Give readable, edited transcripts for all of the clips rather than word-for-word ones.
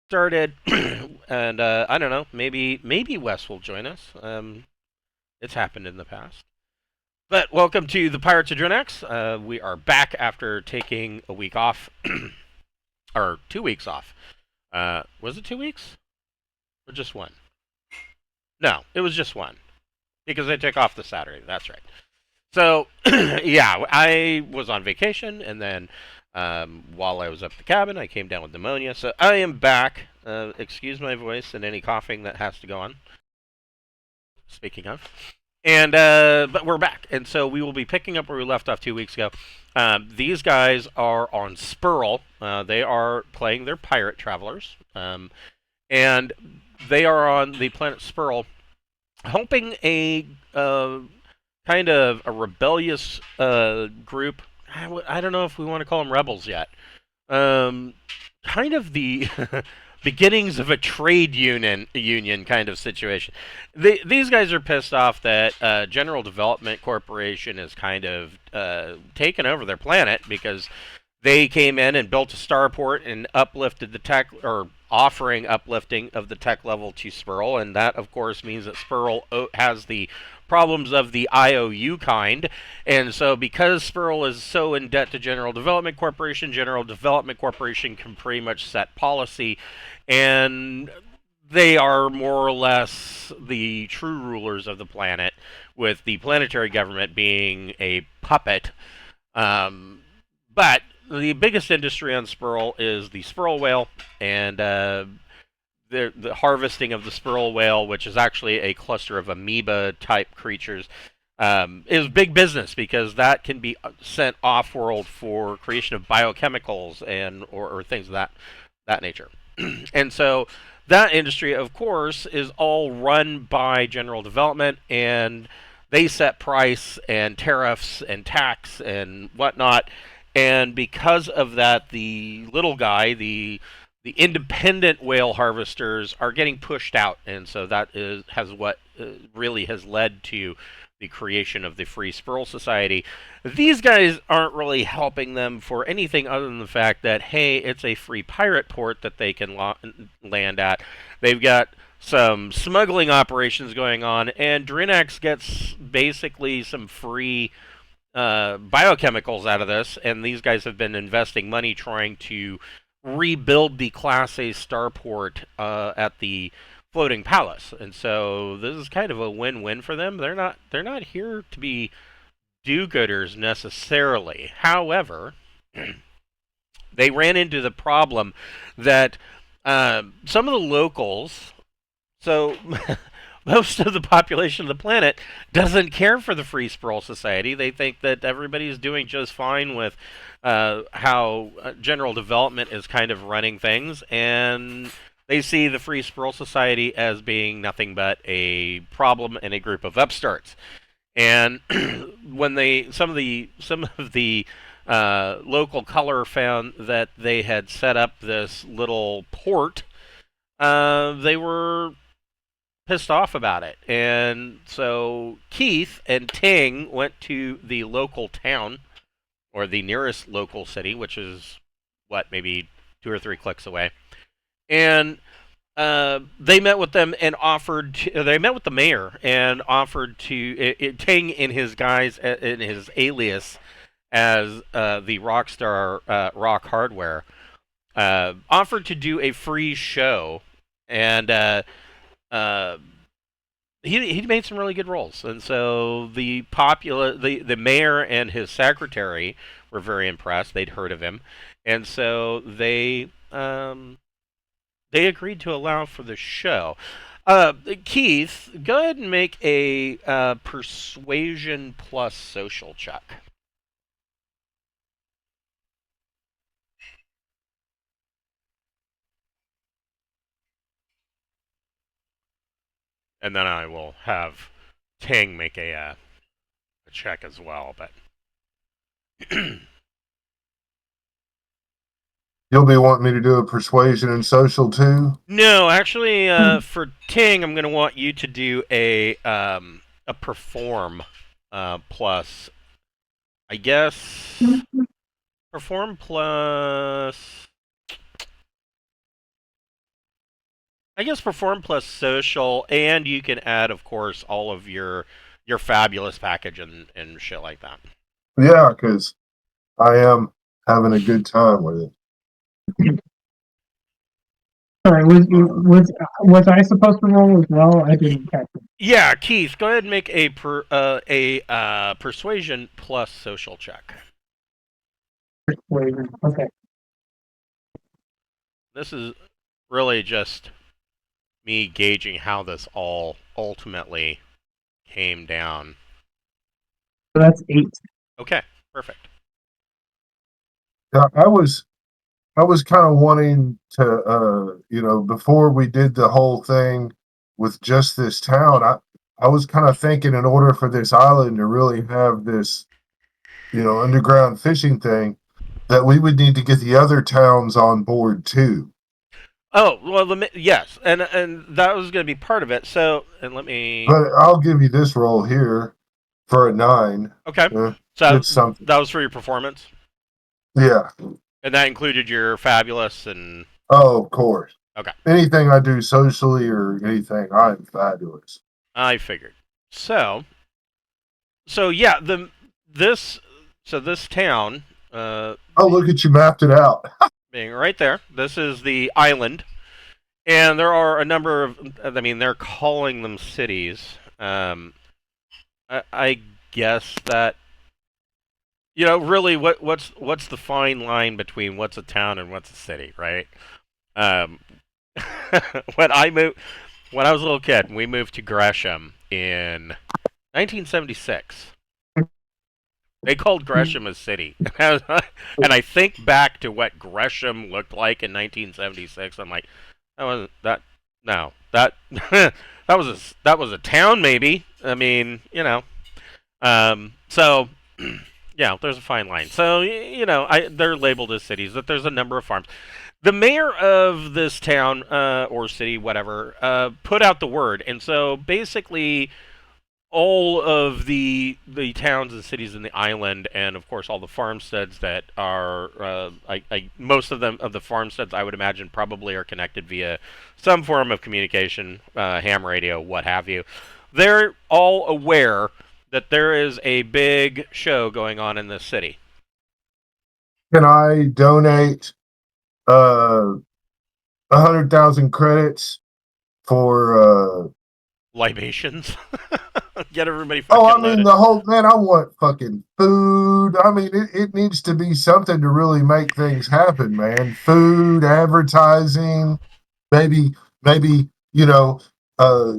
started, and I don't know, maybe Wes will join us. It's happened in the past. But welcome to the Pirates of Drinax. We are back after taking a week off, or 2 weeks off. Was it 2 weeks or just one? No, it was just one because I took off the Saturday. That's right. So yeah, I was on vacation, and then while I was up at the cabin, I came down with pneumonia. So I am back. Excuse my voice and any coughing that has to go on. Speaking of, and but we're back, and so we will be picking up where we left off 2 weeks ago. These guys are on Spurl. They are playing their pirate travelers, and they are on the planet Spurl, helping a kind of a rebellious group. I don't know if we want to call them rebels yet. Um, Kind of the beginnings of a trade union kind of situation. These guys are pissed off that General Development Corporation is kind of taken over their planet because they came in and built a starport and uplifted the tech, or offering uplifting of the tech level to Spurl, and that of course means that Spurl has the problems of the IOU kind. And so because Spurl is so in debt to General Development Corporation can pretty much set policy, and they are more or less the true rulers of the planet, with the planetary government being a puppet. But the biggest industry on Spurl is the Spurl whale, and the harvesting of the Spurl whale, which is actually a cluster of amoeba type creatures, is big business because that can be sent off world for creation of biochemicals and or things of that nature. And so that industry, of course, is all run by General Development, and they set price and tariffs and tax and whatnot. And because of that, the little guy, the independent whale harvesters, are getting pushed out, and so that has what really has led to the creation of the Free Spurl Society. These guys aren't really helping them for anything other than the fact that, hey, it's a free pirate port that they can land at. They've got some smuggling operations going on, and Drinax gets basically some free biochemicals out of this, and these guys have been investing money trying to rebuild the Class A starport at the floating palace, and so this is kind of a win-win for them. They're not here to be do-gooders necessarily. However, they ran into the problem that some of the locals, so most of the population of the planet doesn't care for the Free Sprawl Society. They think that everybody's doing just fine with how General Development is kind of running things, and they see the Free Sprawl Society as being nothing but a problem and a group of upstarts. And when some of the local color found that they had set up this little port, they were pissed off about it. And so Keith and Ting went to the local town, or the nearest local city, which is, what, maybe 2 or 3 clicks away. And they met with them and they met with the mayor and offered to, Ting in his guise, in his alias as the Rockstar Rock Hardware, offered to do a free show, and uh, he made some really good rolls, and so the mayor and his secretary were very impressed. They'd heard of him, and so they agreed to allow for the show. Keith, go ahead and make a persuasion plus social check, and then I will have Ting make a check as well. But You'll be wanting me to do a persuasion and social too? no, actually, for Ting, I'm going to want you to do a perform plus, I guess, perform plus. I guess perform plus social, and you can add, of course, all of your fabulous package and shit like that. Yeah, because I am having a good time with it. Sorry, was I supposed to roll as well? I didn't catch it. Yeah, Keith, go ahead and make a persuasion plus social check. Persuasion. Okay. This is really just me gauging how this all ultimately came down. So that's 8. Okay, perfect. Yeah, I was kind of wanting to, before we did the whole thing with just this town, I was kind of thinking in order for this island to really have this, underground fishing thing, that we would need to get the other towns on board too. Oh well, yes, and that was going to be part of it. So, and let me. But I'll give you this roll here for a 9. Okay, Uh, so it's something. that was for your performance, Yeah. and that included your fabulous and. Oh, of course. Okay, Anything I do socially or anything, I'm fabulous. I figured. So yeah, this this town, Oh, look at you mapped it out. being right there. This is the island, and there are a number of. I mean, they're calling them cities. I guess that really, what's the fine line between what's a town and what's a city, right? Um, when I moved, when I was a little kid, we moved to Gresham in 1976. They called Gresham a city, and I think back to what Gresham looked like in 1976. I'm like, that wasn't that. No, that that was a town, maybe. I mean, so yeah, there's a fine line. So they're labeled as cities. That there's a number of farms. The mayor of this town or city, whatever, put out the word, and so basically all of the towns and cities in the island, and of course all the farmsteads that are, most of them of the farmsteads, I would imagine, probably are connected via some form of communication, ham radio, what have you. They're all aware that there is a big show going on in this city. Can I donate 100,000 credits for Libations. Get everybody Oh, fucking I mean loaded. the whole man. I want fucking food. I mean, it needs to be something to really make things happen, man. Food, advertising, maybe, maybe uh,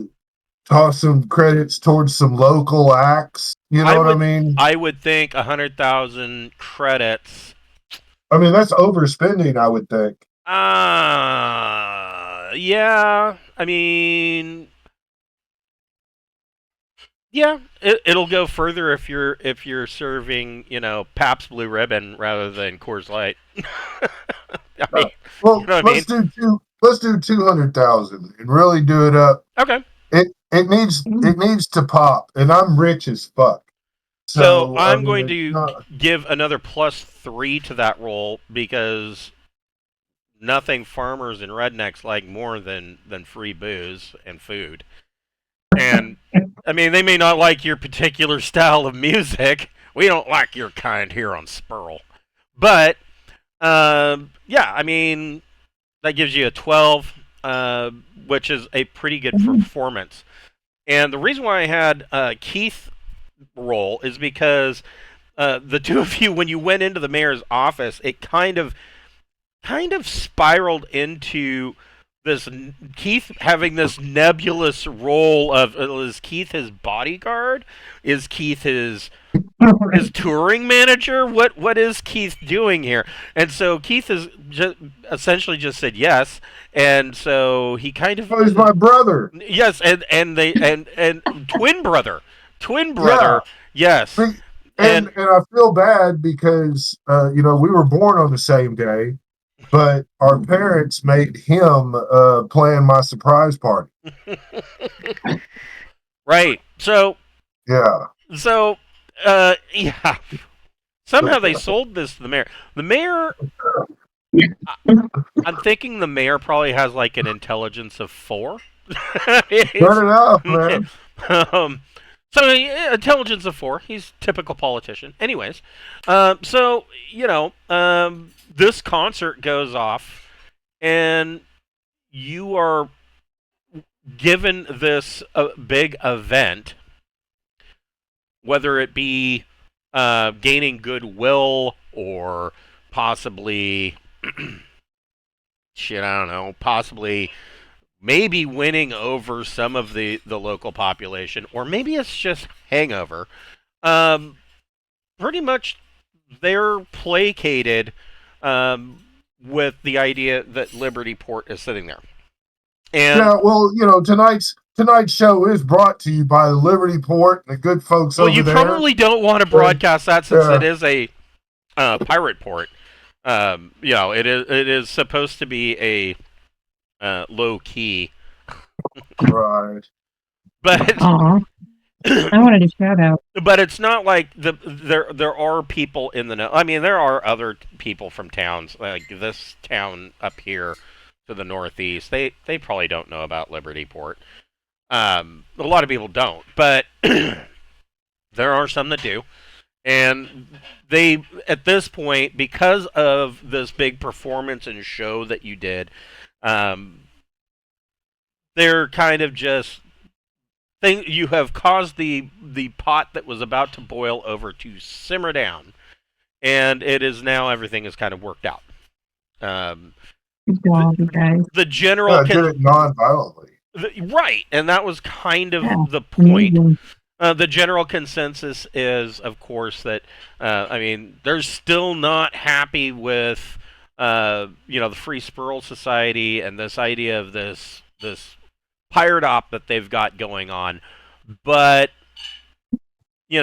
toss some credits towards some local acts. You know what I mean? I would think 100,000 credits. I mean, that's overspending, I would think. Yeah. I mean, yeah, it'll go further if you're serving, Pabst Blue Ribbon rather than Coors Light. I mean, Well, you know what I mean? let's do 200,000 and really do it up. Okay. It needs to pop, and I'm rich as fuck. So I I'm mean, going to give another +3 to that roll because nothing farmers and rednecks like more than free booze and food. And I mean, they may not like your particular style of music. We don't like your kind here on Spurl. But yeah, I mean, that gives you a 12, which is a pretty good performance. And the reason why I had Keith roll is because the two of you, when you went into the mayor's office, it kind of spiraled into this Keith having this nebulous role of, is Keith his bodyguard? Is Keith his touring manager? What is Keith doing here? And so Keith has essentially just said yes, and so he kind of, oh, he's my brother. Yes, and they and twin brother, Yeah. yes. And I feel bad because we were born on the same day, but our parents made him plan my surprise party. Right. So Yeah. Yeah. Somehow they sold this to the mayor. The mayor I'm thinking the mayor probably has like an intelligence of 4. Turn it up, man. um, so intelligence of 4. He's typical politician. Anyways, so this concert goes off, and you are given this big event, whether it be gaining goodwill or possibly shit, I don't know, possibly maybe winning over some of the local population, or maybe it's just hangover. Um, Pretty much they're placated with the idea that Liberty Port is sitting there. And Yeah, well, tonight's show is brought to you by the Liberty Port and the good folks over you there. probably don't want to broadcast that since Yeah. it is a pirate port. It is supposed to be a low key, Right. but Aw. I wanted a shout out. but it's not like there are people in the know. I mean, there are other people from towns like this town up here to the northeast. They probably don't know about Liberty Port. A lot of people don't, but there are some that do. And they, at this point, because of this big performance and show that you did, they're kind of just you have caused the pot that was about to boil over to simmer down, and it is now everything is kind of worked out. Good job, you guys. The general did it non-violently. Right, and that was kind of Yeah, the point. amazing. The general consensus is, of course, that they're still not happy with the Free Squirrel Society and this idea of this pirate op that they've got going on. But you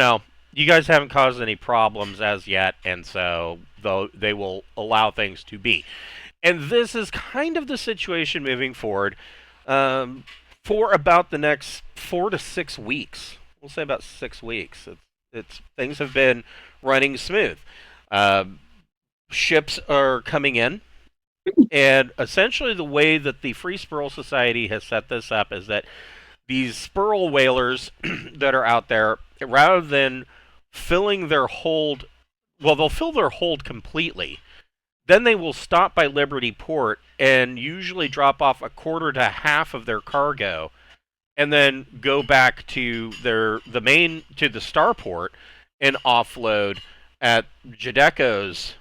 guys haven't caused any problems as yet, and so they will allow things to be. And this is kind of the situation moving forward for about the next 4 to 6 weeks. We'll say about 6 weeks. It's things have been running smooth. Ships are coming in, and essentially the way that the Free Squirrel Society has set this up is that these squirrel whalers that are out there, rather than filling their hold, well, they'll fill their hold completely. Then they will stop by Liberty Port and usually drop off a quarter to half of their cargo, and then go back to the starport and offload at Jadeco's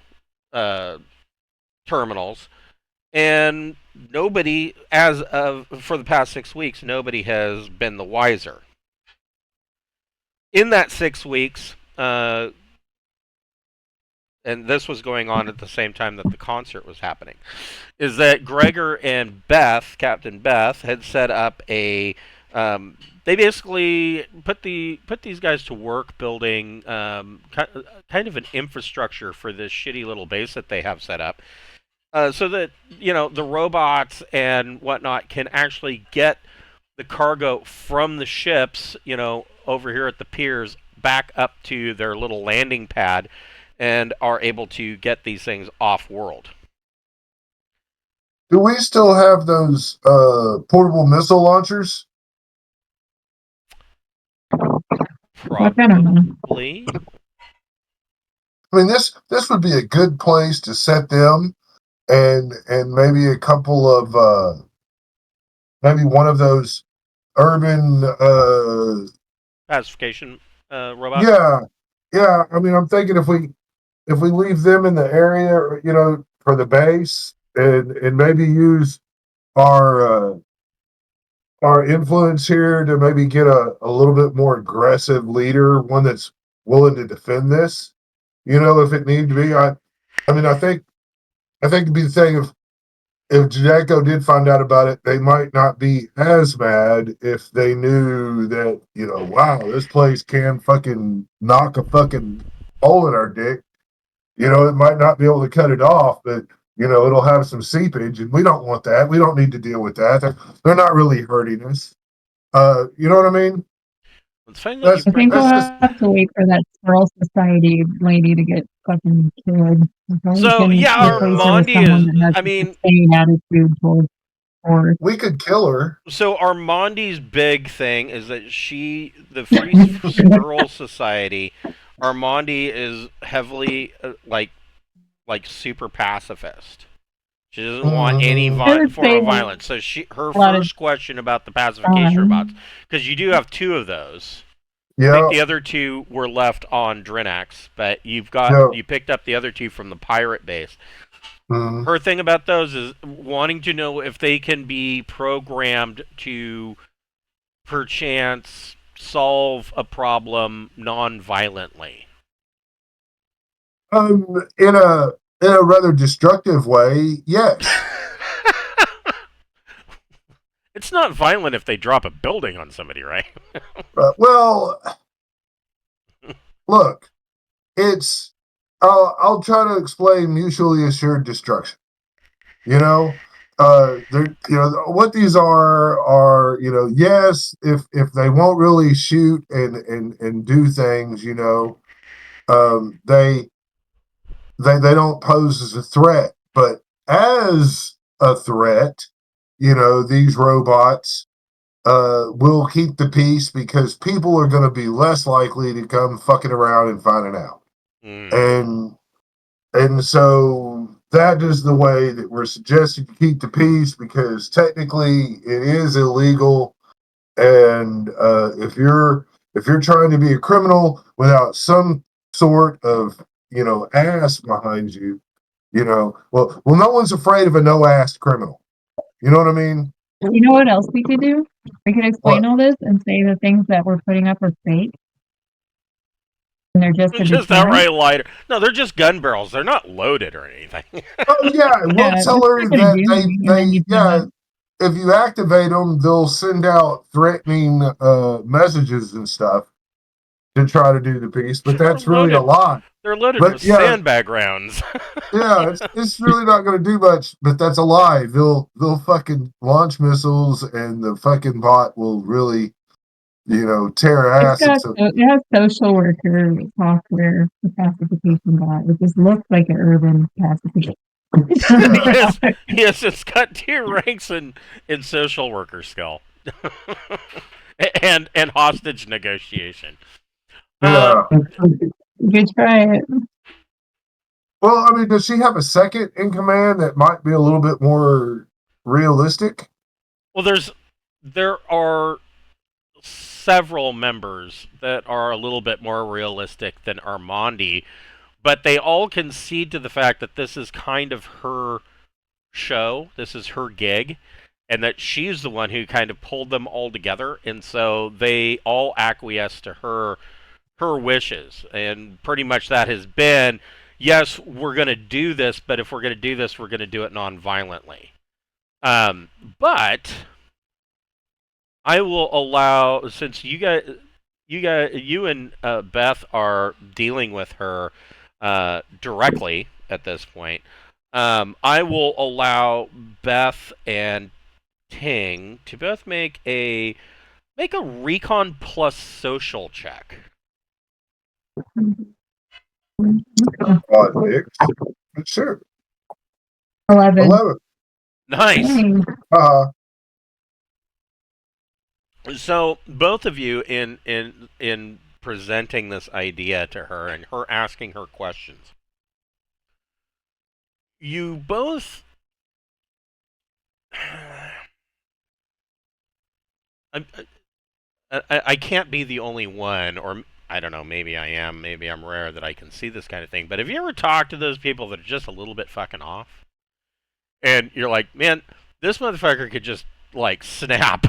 terminals. And nobody, for the past 6 weeks, nobody has been the wiser. In that 6 weeks, and this was going on at the same time that the concert was happening, is that Gregor and Captain Beth, had set up a. They basically put these guys to work building kind of an infrastructure for this shitty little base that they have set up, so that the robots and whatnot can actually get the cargo from the ships, over here at the piers, back up to their little landing pad, and are able to get these things off-world. Do we still have those portable missile launchers? Probably. I mean, this would be a good place to set them, and maybe a couple of maybe one of those urban pacification robots. Yeah. I mean, I'm thinking if we leave them in the area, for the base, and maybe use our influence here to maybe get a little bit more aggressive leader, one that's willing to defend this, if it need to be. I think it'd be the thing if Jadeco did find out about it, they might not be as mad if they knew that, wow, this place can fucking knock a fucking hole in our dick. It might not be able to cut it off, but, it'll have some seepage, and we don't want that. We don't need to deal with that. They're not really hurting us. You know what I mean? It's fine that you That's I bring think we'll that's just have to wait for that Squirrel Society lady to get fucking killed. So we So can yeah, replace her with Armandi someone is. that has I an mean, insane attitude towards horse. we could kill her. so Armandi's big thing is that the Free Squirrel Society. Armandi is heavily like super pacifist. She doesn't want any Mhm. I would form say of violence. So her a lot of first question about the pacification robots, um, because you do have two of those. I think Yeah, the other two were left on Drinax, but yeah. you picked up the other two from the pirate base. Mhm. Her thing about those is wanting to know if they can be programmed to perchance solve a problem non-violently. In a rather destructive way, yes. It's not violent if they drop a building on somebody, right? Well, look, it's I'll try to explain mutually assured destruction. You know, they're what these are yes, if they won't really shoot and do things, um, they they don't pose as a threat, but as a threat, these robots will keep the peace because people are going to be less likely to come fucking around and finding out. Mm. And so that is the way that we're suggesting to keep the peace because technically it is illegal. And if you're trying to be a criminal without some sort of ass behind you, well, no one's afraid of a no ass criminal. You know what I mean? you know what else we could do? We could explain What? all this and say the things that we're putting up are fake and they're just a Just deterrent. outright lighter. No, they're just gun barrels. They're not loaded or anything. Oh yeah, we'll Yeah, tell that's her not going to that do anything. And then you find yeah, out, if you activate them, they'll send out threatening messages and stuff to try to do the piece, but they're that's really a loaded. lie. They're loaded with But yeah, sandbag rounds. yeah, it's really not going to do much, but that's a lie. They'll fucking launch missiles, and the fucking bot will really tear it's ass. got, it has social worker software, the pacification bot. It just looks like an urban pacification. yes, yes, it's got two ranks in social worker skill, and hostage negotiation. Yeah. You could try it. Well, I mean, does she have a second in command that might be a little bit more realistic? Well, there are several members that are a little bit more realistic than Armandi, but they all concede to the fact that this is kind of her show, this is her gig, and that she's the one who kind of pulled them all together, and so they all acquiesce to her wishes, and pretty much that has been, yes, we're going to do this, but if we're going to do this, we're going to do it non-violently. But I will allow, since you and Beth are dealing with her directly at this point. I will allow Beth and Ting to both make a recon plus social check. Sure. 11. 11. Nice. Dang. So both of you in presenting this idea to her and her asking her questions, you both. I can't be the only one, or I don't know, maybe I am, maybe I'm rare that I can see this kind of thing, but have you ever talked to those people that are just a little bit fucking off? And you're like, man, this motherfucker could just, like, snap,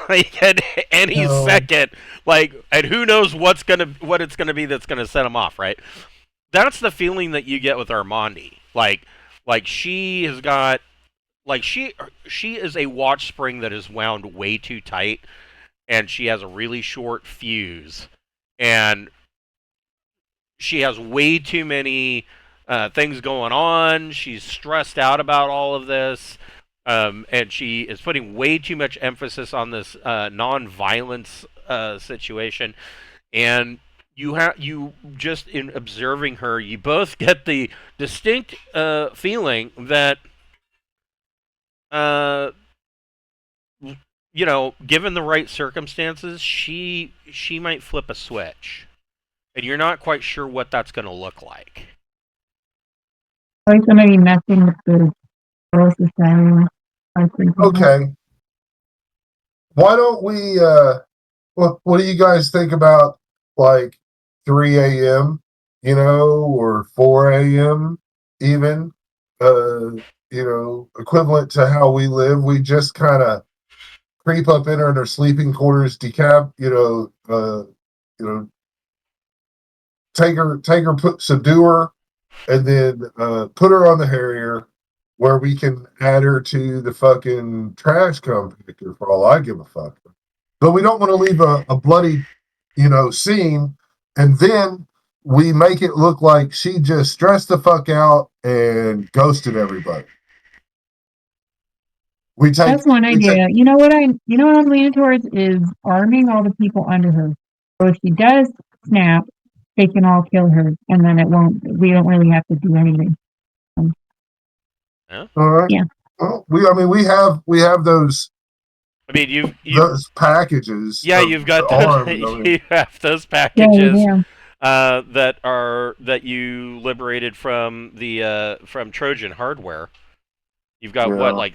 like, at any second, like, and who knows what it's gonna be that's gonna set him off, right? That's the feeling that you get with Armandi. Like she has got, like, she is a watch spring that is wound way too tight, and she has a really short fuse, and she has way too many things going on. She's stressed out about all of this, And she is putting way too much emphasis on this non-violence situation. And you just in observing her, you both get the distinct feeling that uh, given the right circumstances, she might flip a switch, and you're not quite sure what that's going to look like. Like somebody messing with the girl society. Okay. Why don't we, what do you guys think about like 3 a.m., or 4 a.m. even, equivalent to how we live? We just kind of creep up in her sleeping quarters, take her, subdue her, and then put her on the Harrier where we can add her to the fucking trash compactor for all I give a fuck. But we don't want to leave a bloody, scene, and then we make it look like she just stressed the fuck out and ghosted everybody. That's one idea. You know what I'm leaning towards is arming all the people under her. So if she does snap, they can all kill her, and then we don't really have to do anything. Yeah. All right. Yeah. Well, we have those. I mean, you those packages. Yeah, you've got those. You have those packages that you liberated from the from Trojan Hardware. You've got what,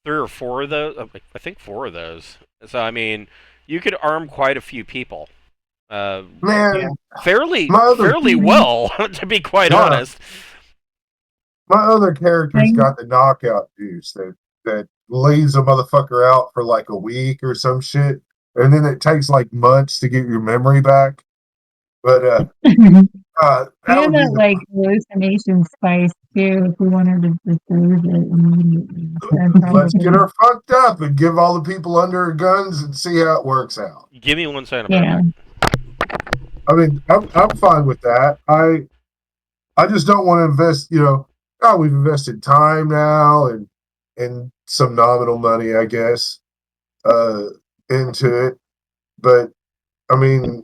3 or 4 of those? I think 4 of those. So I mean, you could arm quite a few people. Man, fairly well, to be quite honest. My other character's got the knockout juice that lays a motherfucker out for like a week or some shit, and then it takes like months to get your memory back. But that like hallucination spice too. If we wanted to just lose it immediately, let's get her fucked up and give all the people under her guns and see how it works out. Give me 1 second. Yeah. I mean, I'm fine with that. I just don't want to invest. We've invested time now and some nominal money, I guess, into it. But I mean,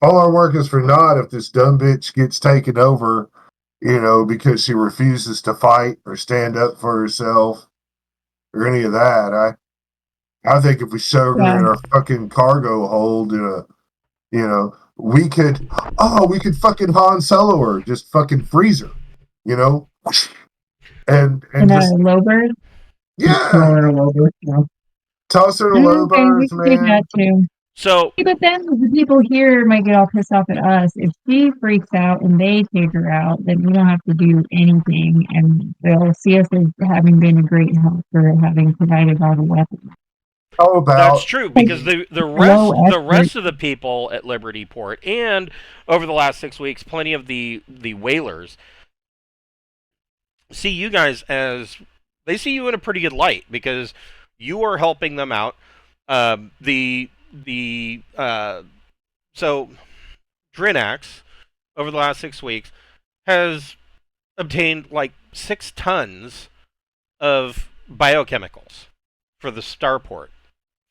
all our work is for naught if this dumb bitch gets taken over, because she refuses to fight or stand up for herself or any of that. I think if we showed her in our fucking cargo hold we could fucking Han Solo her, just fucking freeze her, and just a low bird. Yeah, toss her to low birds, man. Do that too. So, but then the people here might get all pissed off at us. If she freaks out and they take her out, then we don't have to do anything, and they'll see us as having been a great help for having provided all the weapons. How about that's true, because the rest of the people at Liberty Port and over the last 6 weeks, plenty of the whalers see you guys as they see you in a pretty good light because you are helping them out. So Drinax over the last 6 weeks has obtained like 6 tons of biochemicals for the starport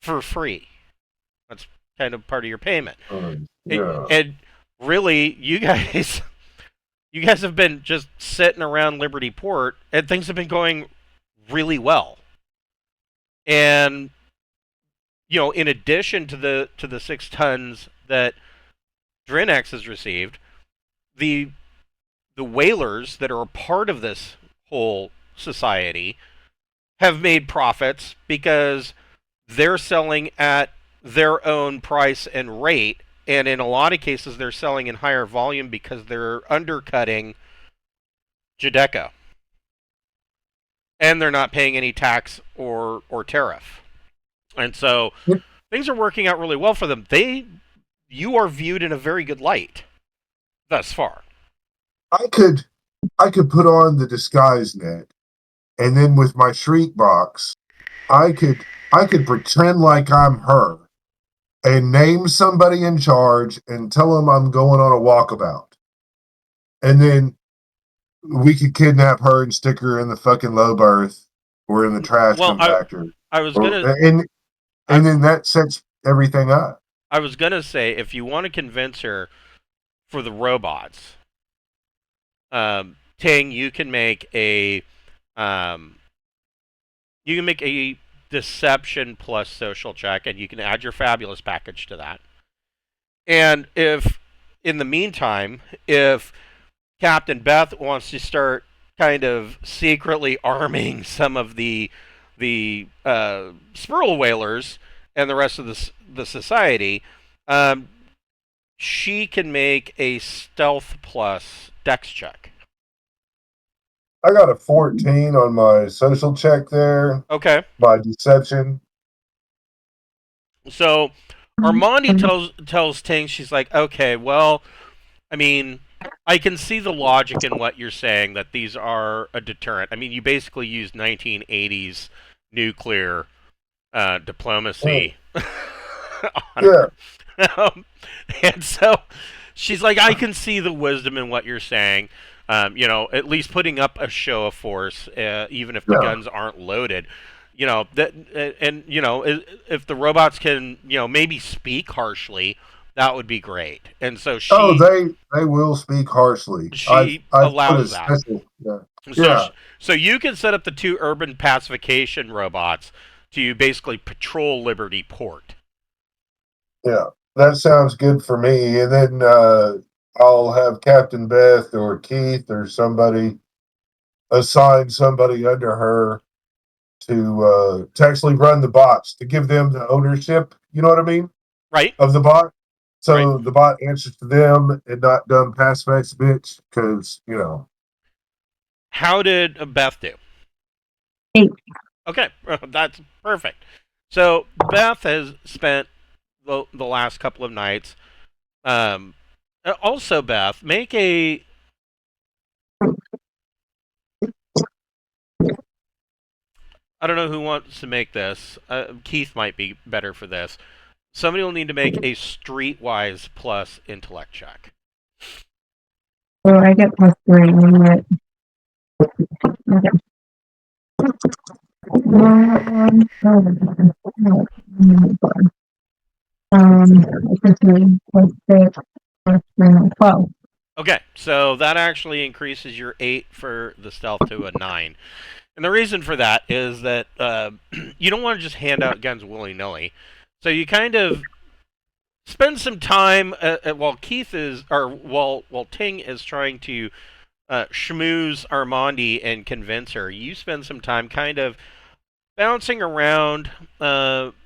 for free. That's kind of part of your payment. And really, you guys have been just sitting around Liberty Port, and things have been going really well. And in addition to the 6 tons that Drinax has received, the whalers that are a part of this whole society have made profits because they're selling at their own price and rate, and in a lot of cases they're selling in higher volume because they're undercutting Judecca. And they're not paying any tax or tariff. And so things are working out really well for them. You are viewed in a very good light thus far. I could put on the disguise net, and then with my shriek box, I could pretend like I'm her and name somebody in charge and tell them I'm going on a walkabout. And then we could kidnap her and stick her in the fucking low berth or in the trash Well, compactor, I was or gonna and then that sets everything up. I was gonna say, if you want to convince her for the robots, Ting, um, you can make a deception plus social check, and you can add your fabulous package to that. And if, in the meantime, if Captain Beth wants to start kind of secretly arming some of the sperl whalers and the rest of the society, um, she can make a stealth plus dex check. I got a 14 on my social check there. Okay. By deception. So Armandi tells Ting, she's like, okay, well, I mean, I can see the logic in what you're saying, that these are a deterrent. I mean, you basically use 1980s nuclear diplomacy on Yeah. and so she's like, I can see the wisdom in what you're saying. At least putting up a show of force, even if the guns aren't loaded. If the robots can, maybe speak harshly, that would be great. And so they will speak harshly. She I've put a allows that. special. Yeah. So you can set up the 2 urban pacification robots to basically patrol Liberty Port. Yeah, that sounds good for me. And then I'll have Captain Beth or Keith or somebody assign somebody under her to actually run the bots, to give them the ownership. You know what I mean? Right. Of the bot. So Right. the bot answers to them and not dumb pacifist bitch, because How did Beth do? 8. Okay, that's perfect. So Beth has spent the last couple of nights. Also, Beth, make a. I don't know who wants to make this. Keith might be better for this. Somebody will need to make a streetwise plus intellect check. So I get +3. Okay. Essentially, +6, +3, 12. Okay, so that actually increases your 8 for the stealth to a 9. And the reason for that is that you don't want to just hand out guns willy-nilly. So you kind of spend some time while Ting is trying to schmooze Armandi and convince her. You spend some time kind of bouncing around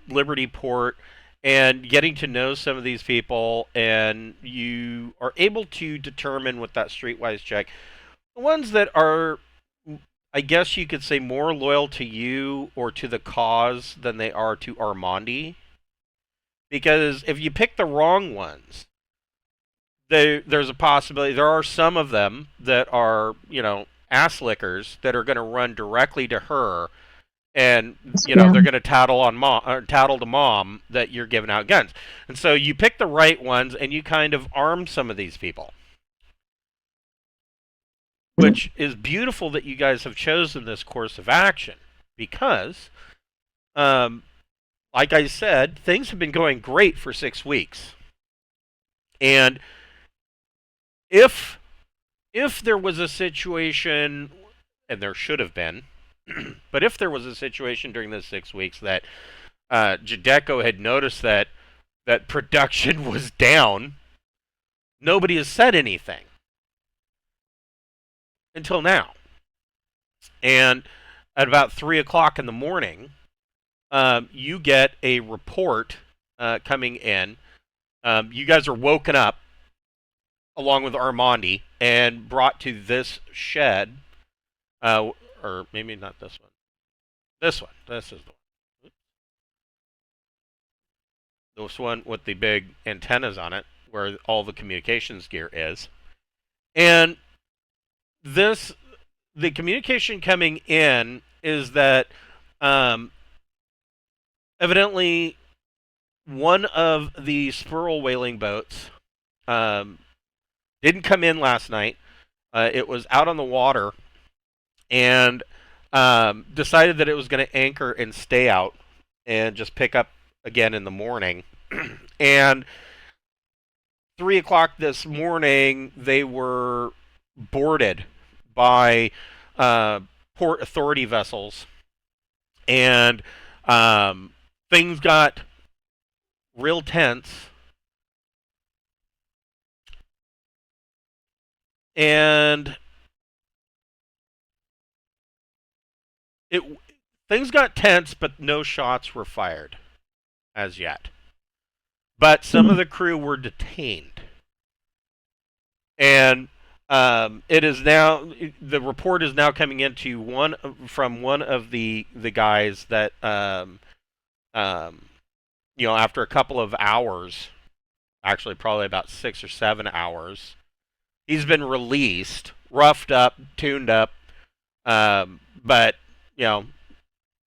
Liberty Port and getting to know some of these people, and you are able to determine with that streetwise check the ones that are, I guess you could say, more loyal to you or to the cause than they are to Armandi. Because if you pick the wrong ones, there's a possibility. There are some of them that are, ass lickers that are going to run directly to her, and they're going to tattle to mom that you're giving out guns. And so you pick the right ones, and you kind of arm some of these people, which is beautiful that you guys have chosen this course of action, because, like I said, things have been going great for 6 weeks. And if there was a situation, and there should have been, but if there was a situation during those 6 weeks that Jadeko had noticed that production was down, nobody has said anything until now. And at about 3 o'clock in the morning, you get a report coming in. You guys are woken up along with Armandi and brought to this shed, or maybe not this one. This one. This is the one. This one with the big antennas on it, where all the communications gear is. And the communication coming in is that evidently one of the sperl whaling boats didn't come in last night. It was out on the water, and decided that it was going to anchor and stay out and just pick up again in the morning. And 3 o'clock this morning, they were boarded by port authority vessels, and things got real tense. And things got tense, but no shots were fired as yet. But some of the crew were detained, and it is now, the report is now coming into from one of the guys that after a couple of hours, actually probably about 6 or 7 hours, he's been released, roughed up, tuned up, but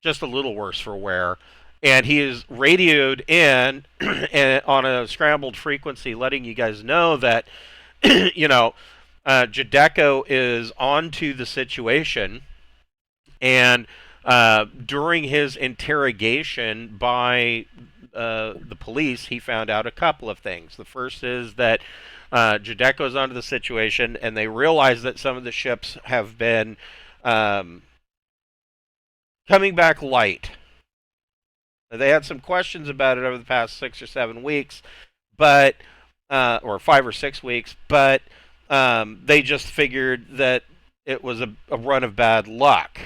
just a little worse for wear. And he is radioed in and on a scrambled frequency, letting you guys know that Jadeko is onto the situation. And during his interrogation by the police, he found out a couple of things. The first is that Jadeko's onto the situation, and they realize that some of the ships have been coming back light. They had some questions about it over the past 6 or 7 weeks, but or 5 or 6 weeks, but they just figured that it was a run of bad luck.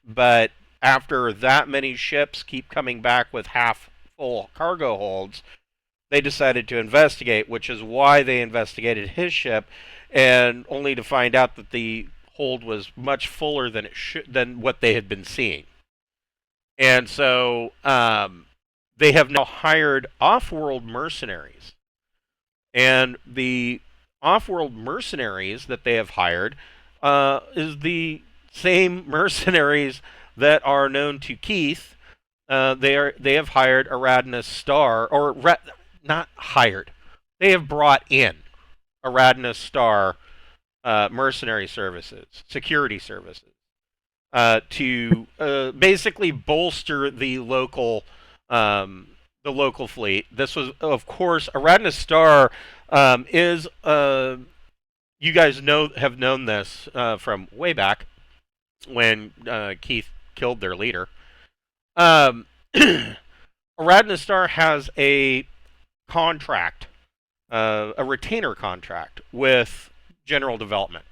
But after that many ships keep coming back with half full cargo holds, they decided to investigate, which is why they investigated his ship, and only to find out that the hold was much fuller than than what they had been seeing. And so they have now hired off-world mercenaries. And the off-world mercenaries that they have hired is the same mercenaries that are known to Keith. They have hired Aradnus Star, or not hired. They have brought in Aradnus Star mercenary services, security services, to basically bolster the local fleet. This was, of course, Aradnus Star is you guys have known this from way back when Keith killed their leader. Aradnus Star has a contract, a retainer contract with General Development,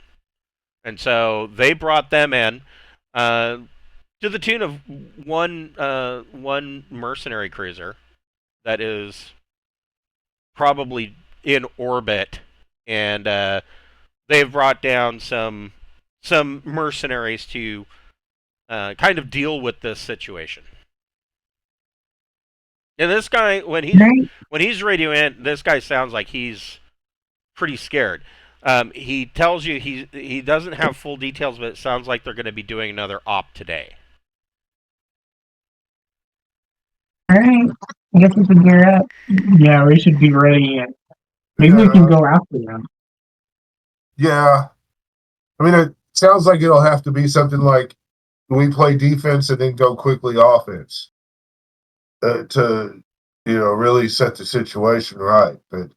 and so they brought them in to the tune of one mercenary cruiser that is probably in orbit, and they've brought down some mercenaries to kind of deal with this situation. And this guy, when he's radioing in, this guy sounds like he's pretty scared. He tells you he doesn't have full details, but it sounds like they're going to be doing another op today. All right. I guess we should gear up. Yeah, we should be ready, and maybe we can go after them. Yeah. I mean, it sounds like it'll have to be something like we play defense and then go quickly offense to, really set the situation right. But,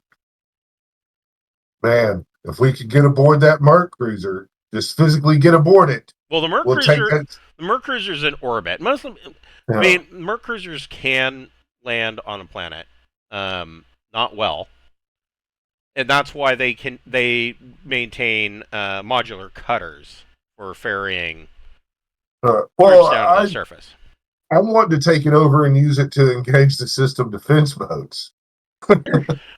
man, if we could get aboard that Merc cruiser, just physically get aboard it. Well, the Merc cruiser's in orbit. Most of them, I mean, Merc cruisers can land on a planet, not well, and that's why they maintain modular cutters for ferrying troops down to the surface. I'm wanting to take it over and use it to engage the system defense boats. Oh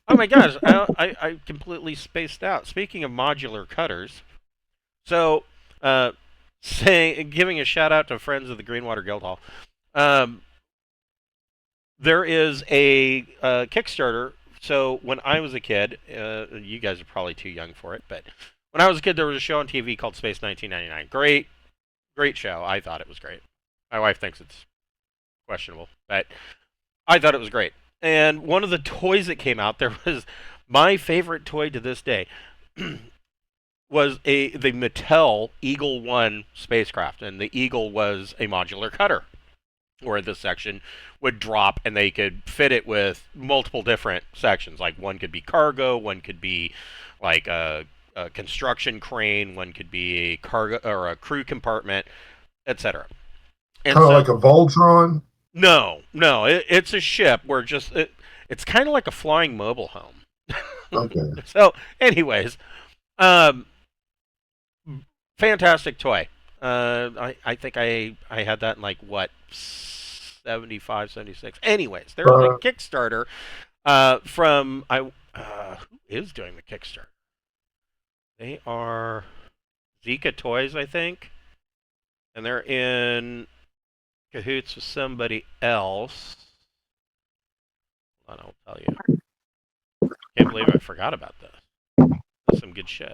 my gosh, I completely spaced out. Speaking of modular cutters, so giving a shout out to friends of the Greenwater Guildhall, there is a Kickstarter. So when I was a kid, you guys are probably too young for it, but when I was a kid, there was a show on TV called Space 1999. Great show. I thought it was great. My wife thinks it's questionable, but I thought it was great. And one of the toys that came out, there was my favorite toy to this day, the Mattel Eagle 1 spacecraft, and the Eagle was a modular cutter, where this section would drop and they could fit it with multiple different sections. Like one could be cargo, one could be like a construction crane, one could be a cargo or a crew compartment, etc. And Kind of so, like a Voltron. no, it's a ship where it's kind of like a flying mobile home. Okay. So, anyways, um, fantastic toy. I think I had that in like what 75, 76. Anyways, there's a Kickstarter from who is doing the Kickstarter? They are Zika Toys, I think, and they're in cahoots with somebody else. Hold on, I'll tell you. Can't believe I forgot about this. That's some good shit.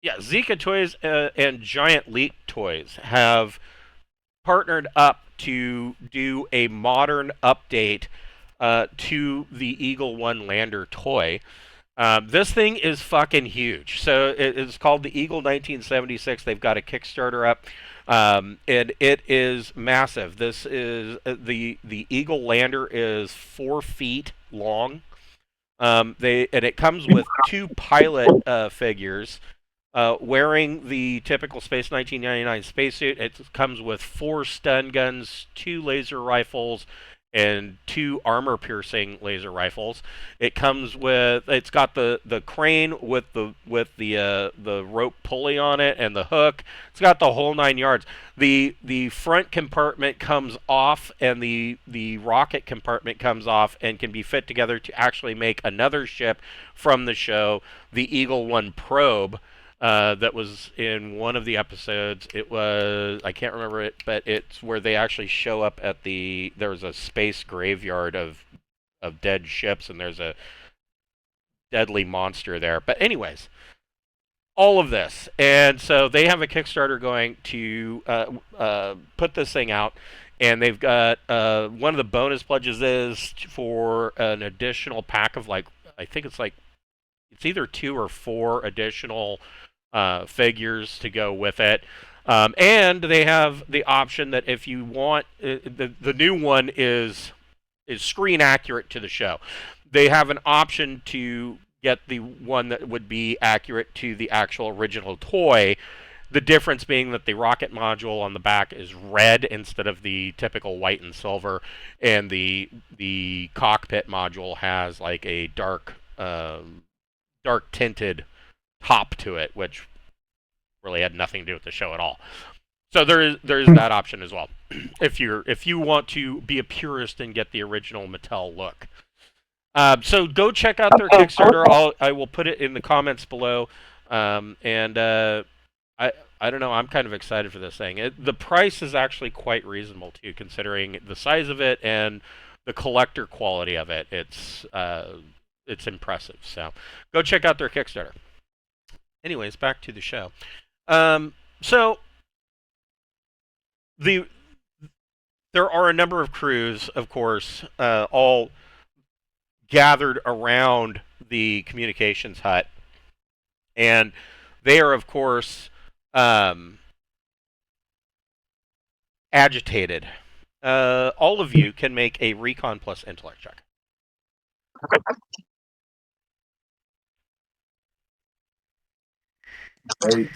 Yeah, Zika Toys and Giant Leap Toys have partnered up to do a modern update to the Eagle 1 Lander toy. This thing is fucking huge. So it's called the Eagle 1976. They've got a Kickstarter up, and it is massive. This is the Eagle Lander is 4 feet long. And it comes with 2 pilot figures. Wearing the typical Space 1999 spacesuit, it comes with 4 stun guns, 2 laser rifles, and 2 armor-piercing laser rifles. It's got the crane with the rope pulley on it and the hook. It's got the whole 9 yards. The front compartment comes off, and the rocket compartment comes off, and can be fit together to actually make another ship from the show, the Eagle 1 probe. That was in one of the episodes. It was, I can't remember it, but it's where they actually show up at there's a space graveyard of dead ships, and there's a deadly monster there. But anyways, all of this. And so they have a Kickstarter going to put this thing out, and they've got one of the bonus pledges is for an additional pack of I think it's either 2 or 4 additional figures to go with it. And they have the option that if you want, the new one is screen accurate to the show. They have an option to get the one that would be accurate to the actual original toy. The difference being that the rocket module on the back is red instead of the typical white and silver, and the cockpit module has like a dark tinted top to it, which really had nothing to do with the show at all. So there is that option as well, if you want to be a purist and get the original Mattel look. So go check out their Kickstarter. I will put it in the comments below. And I don't know. I'm kind of excited for this thing. The price is actually quite reasonable too, considering the size of it and the collector quality of it. It's impressive. So go check out their Kickstarter. Anyways, back to the show. So there are a number of crews, of course, all gathered around the communications hut, and they are, of course, agitated. All of you can make a Recon plus Intellect check. 8.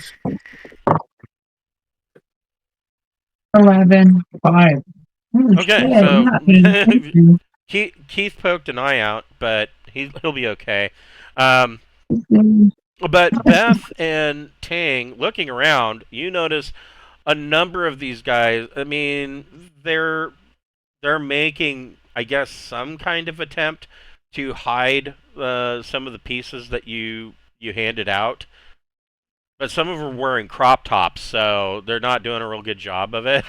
11. 5. Okay, so Keith poked an eye out, but he'll be okay. But Beth and Tang, looking around, you notice a number of these guys. I mean, they're making, I guess, some kind of attempt to hide some of the pieces that you handed out. But some of them are wearing crop tops, so they're not doing a real good job of it.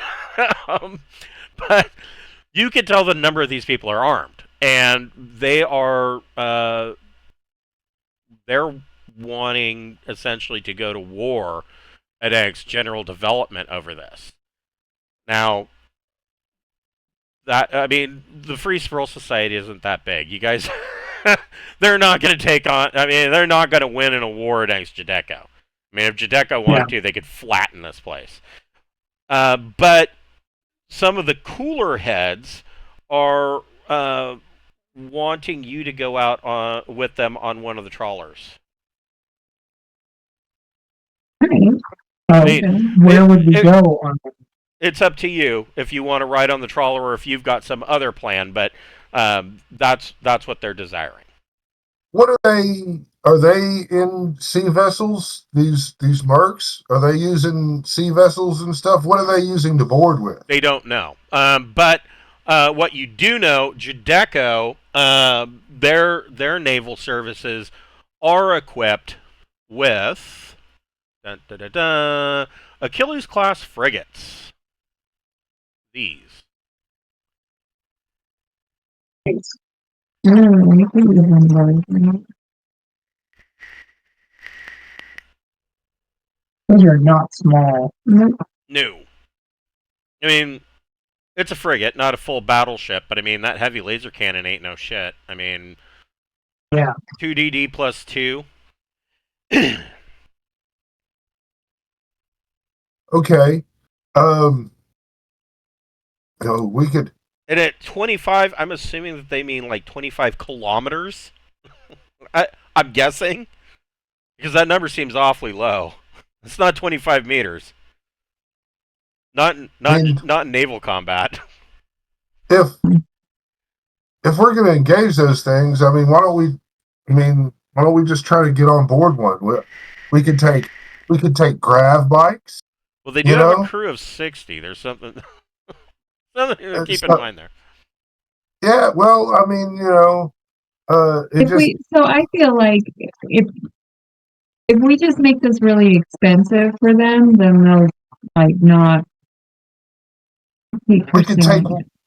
But you can tell the number of these people are armed, and they're wanting essentially to go to war against general development over this. Now, the Free Squirrel Society isn't that big. You guys they're not going to take on. I mean, they're not going to win an award against Judecco. I mean, if Judecco wanted to, they could flatten this place. But some of the cooler heads are wanting you to go out with them on one of the trawlers. Right. Where would we go on? It's up to you if you want to ride on the trawler or if you've got some other plan, but that's what they're desiring. What are they? Are they in sea vessels? These mercs? Are they using sea vessels and stuff? What are they using to board with? They don't know. But what you do know, Judecco, their naval services are equipped with Achilles class frigates. These. Those are not small. No. I mean, it's a frigate, not a full battleship, but I mean, that heavy laser cannon ain't no shit. I mean, yeah. 2DD plus 2. Okay. We could. And at 25, I'm assuming that they mean like 25 kilometers. I'm guessing. Because that number seems awfully low. It's not 25 meters. Not in naval combat. If we're going to engage those things, I mean, why don't we just try to get on board one? We could take grav bikes. Well, they do have a crew of 60. There's something to keep in mind there. Yeah, well, I mean, so I feel like if we just make this really expensive for them, then they'll like not. We could take,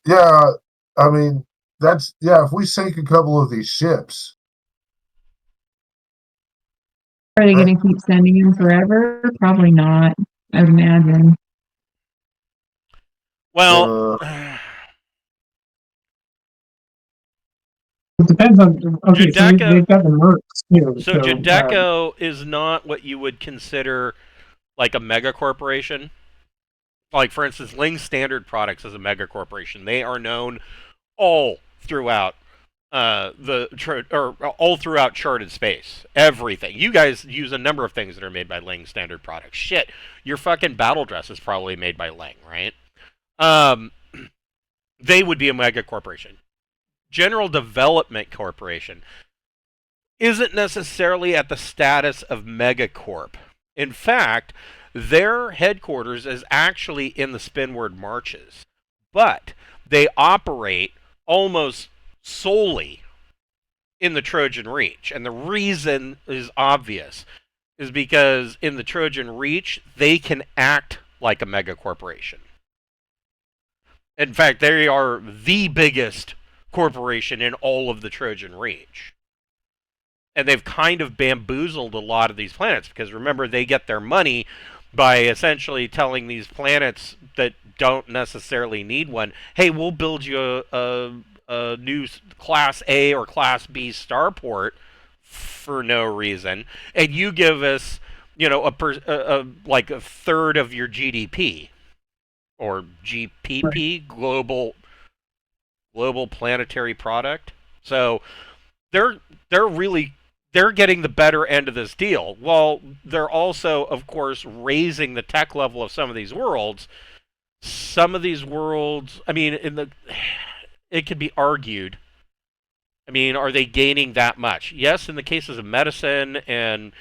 yeah. I mean, if we sink a couple of these ships, are they going to keep sending them forever? Probably not. I would imagine. Well, it depends on. Okay, so they've got the mercs too. So Judecco is not what you would consider like a mega corporation. Like, for instance, Ling Standard Products is a mega corporation. They are known all throughout all throughout charted space. Everything. You guys use a number of things that are made by Ling Standard Products. Shit, your fucking battle dress is probably made by Ling, right? They would be a mega corporation. General Development Corporation isn't necessarily at the status of megacorp. In fact, their headquarters is actually in the Spinward Marches, but they operate almost solely in the Trojan Reach. And the reason is obvious, is because in the Trojan Reach, they can act like a mega corporation. In fact, they are the biggest corporation in all of the Trojan Reach. And they've kind of bamboozled a lot of these planets, because remember, they get their money by essentially telling these planets that don't necessarily need one, hey, we'll build you a new Class A or Class B starport for no reason, and you give us, like a third of your GDP, or GPP, global planetary product. So they're getting the better end of this deal. Well, they're also, of course, raising the tech level of some of these worlds. Some of these worlds, I mean, it could be argued. I mean, are they gaining that much? Yes, in the cases of medicine and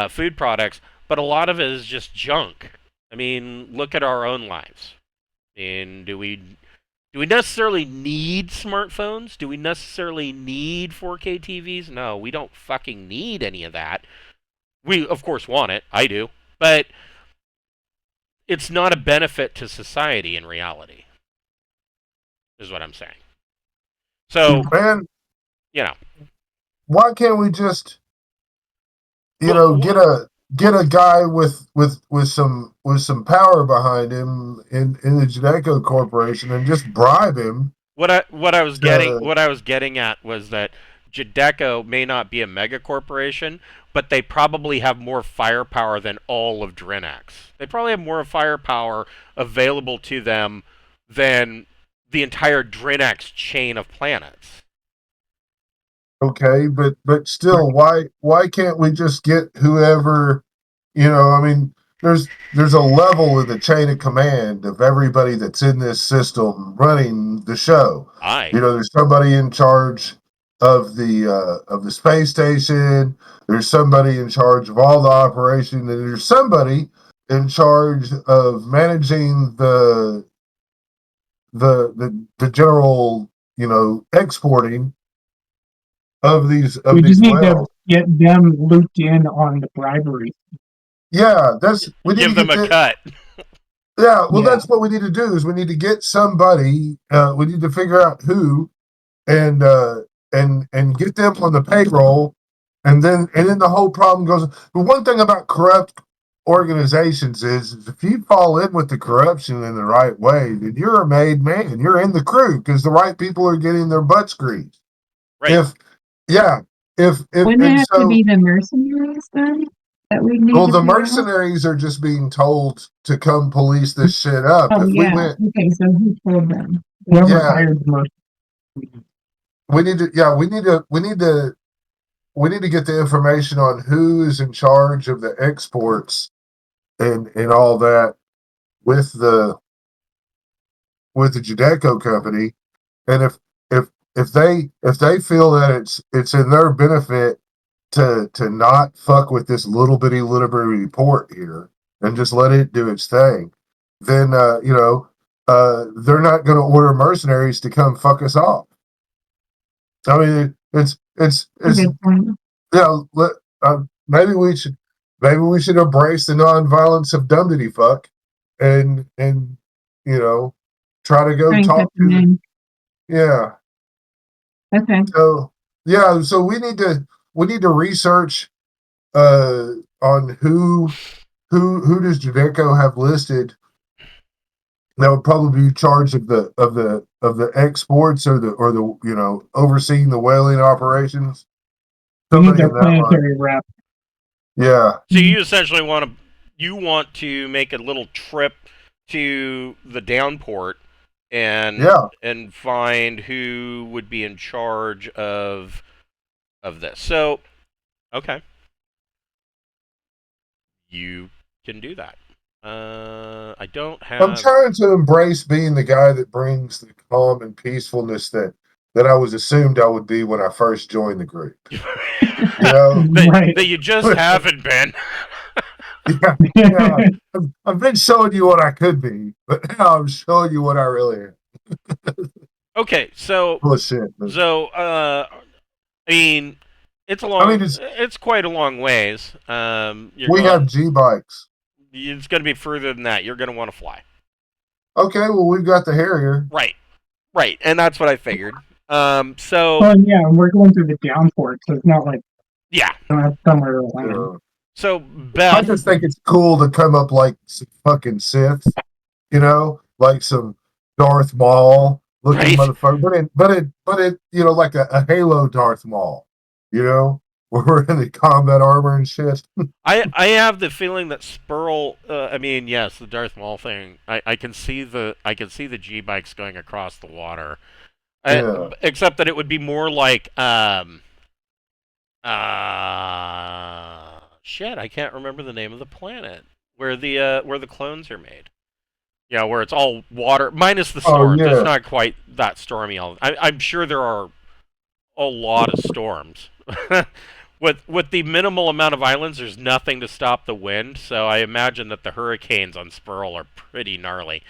food products, but a lot of it is just junk. I mean, look at our own lives. I mean, do we necessarily need smartphones? Do we necessarily need 4K TVs? No, we don't fucking need any of that. We, of course, want it. I do. But it's not a benefit to society in reality, is what I'm saying. So, man, why can't we just, get a guy with some power behind him in the Judecco Corporation and just bribe him? What I was getting at was that Judecco may not be a mega corporation, but they probably have more firepower than all of Drinax. They probably have more firepower available to them than the entire Drinax chain of planets. Okay, but still, why can't we just get whoever, I mean, there's a level in the chain of command of everybody that's in this system running the show. Aye. There's somebody in charge of the space station. There's somebody in charge of all the operation, and there's somebody in charge of managing the general, exporting of these We just need whales. to get them looped in on the bribery. Yeah, we need Give to them get a cut. Yeah, well, Yeah. that's what we need to do is we need to get somebody. We need to figure out who, and get them on the payroll, and then the whole problem goes. But one thing about corrupt organizations is if you fall in with the corruption in the right way, then you're a made man. You're in the crew because the right people are getting their butts greased. Right. If Wouldn't it and have to be the mercenaries then that we need well, to the figure out? mercenaries are just being told to come police this shit up. Oh, If we yeah. went, Okay, so who told them? Whoever Yeah. hired the most. we need to get the information on who is in charge of the exports and all that with the Judecco company, and if they feel that it's in their benefit to not fuck with this little bitty port here and just let it do its thing, then they're not going to order mercenaries to come fuck us off. I mean, it's Okay, fine. maybe we should embrace the nonviolence of dumbity fuck and try to go Try and talk cut them to in. yeah. Okay. So so we need to research on who does Judecco have listed that would probably be in charge of the exports or the overseeing the whaling operations. We need Somebody their in that line. planetary rep. Yeah. So you essentially want to make a little trip to the downport and find who would be in charge of this. So, okay, you can do that. I don't have. I'm trying to embrace being the guy that brings the calm and peacefulness that I was assumed I would be when I first joined the group. that you just haven't been. Yeah. I've been showing you what I could be, but now I'm showing you what I really am. Okay, so Bullshit. I mean, it's quite a long ways. We have G bikes. It's going to be further than that. You're going to want to fly. Okay, well we've got the Harrier. Right, and that's what I figured. So. Oh yeah, we're going through the downport, so it's not like somewhere to land. So Beth, I just think it's cool to come up like some fucking Sith, like some Darth Maul looking motherfucker, but it like a Halo Darth Maul, where we're in the combat armor and shit. I have the feeling that Spurl. Yes, the Darth Maul thing. I can see the G bikes going across the water, except that it would be more like shit. I can't remember the name of the planet where the clones are made. Yeah, where it's all water minus the storms. It's not quite that stormy. I'm sure there are a lot of storms. With the minimal amount of islands, there's nothing to stop the wind, so I imagine that the hurricanes on Spurl are pretty gnarly.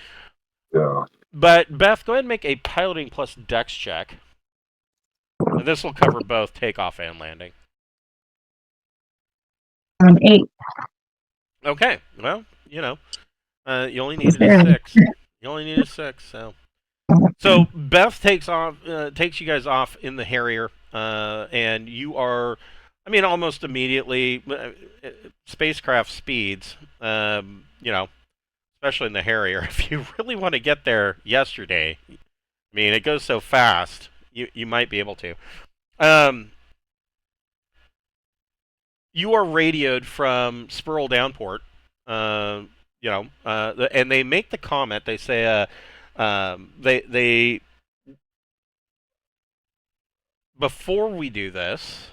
Yeah. But Beth, go ahead and make a piloting plus dex check. And this will cover both takeoff and landing. 8. Okay, well, you only needed a 6. You only need a 6, so Beth takes you guys off in the Harrier, and you are, almost immediately, spacecraft speeds, especially in the Harrier. If you really want to get there yesterday, it goes so fast, you might be able to. you are radioed from Spurl Downport. And they make the comment. They say, they before we do this,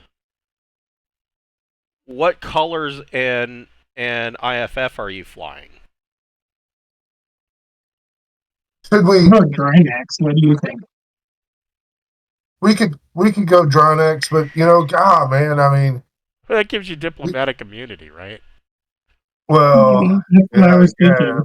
what colors and IFF are you flying? Should we? Drinax. What do you think? We could go Drinax, but God, man, I mean, That gives you diplomatic immunity, right? well, Maybe. That's what I was yeah. thinking.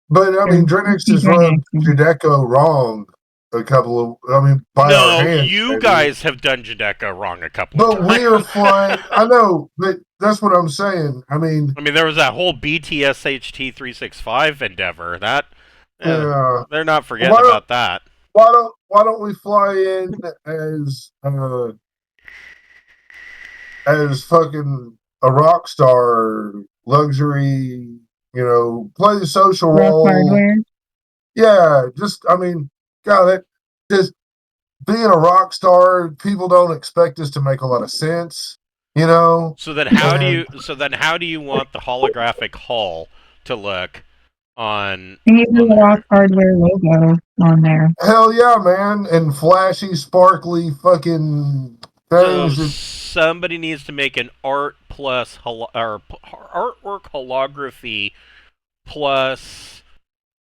But I mean, Drinax has run Judecco wrong a couple of. I mean, by our hands. You maybe. guys have done Judecco wrong a couple of times. But we are flying. I know, but that's what I'm saying. I mean, there was that whole BTSHT 365 endeavor. That they're not forgetting about that. Why don't we fly in as fucking a rock star, luxury, play the social role. Hardware. Yeah, God, just being a rock star, people don't expect us to make a lot of sense, So then how do you want the holographic hull to look on Maybe a rock hardware logo on there. Hell yeah, man. And flashy, sparkly fucking things. So somebody needs to make an art plus artwork holography plus.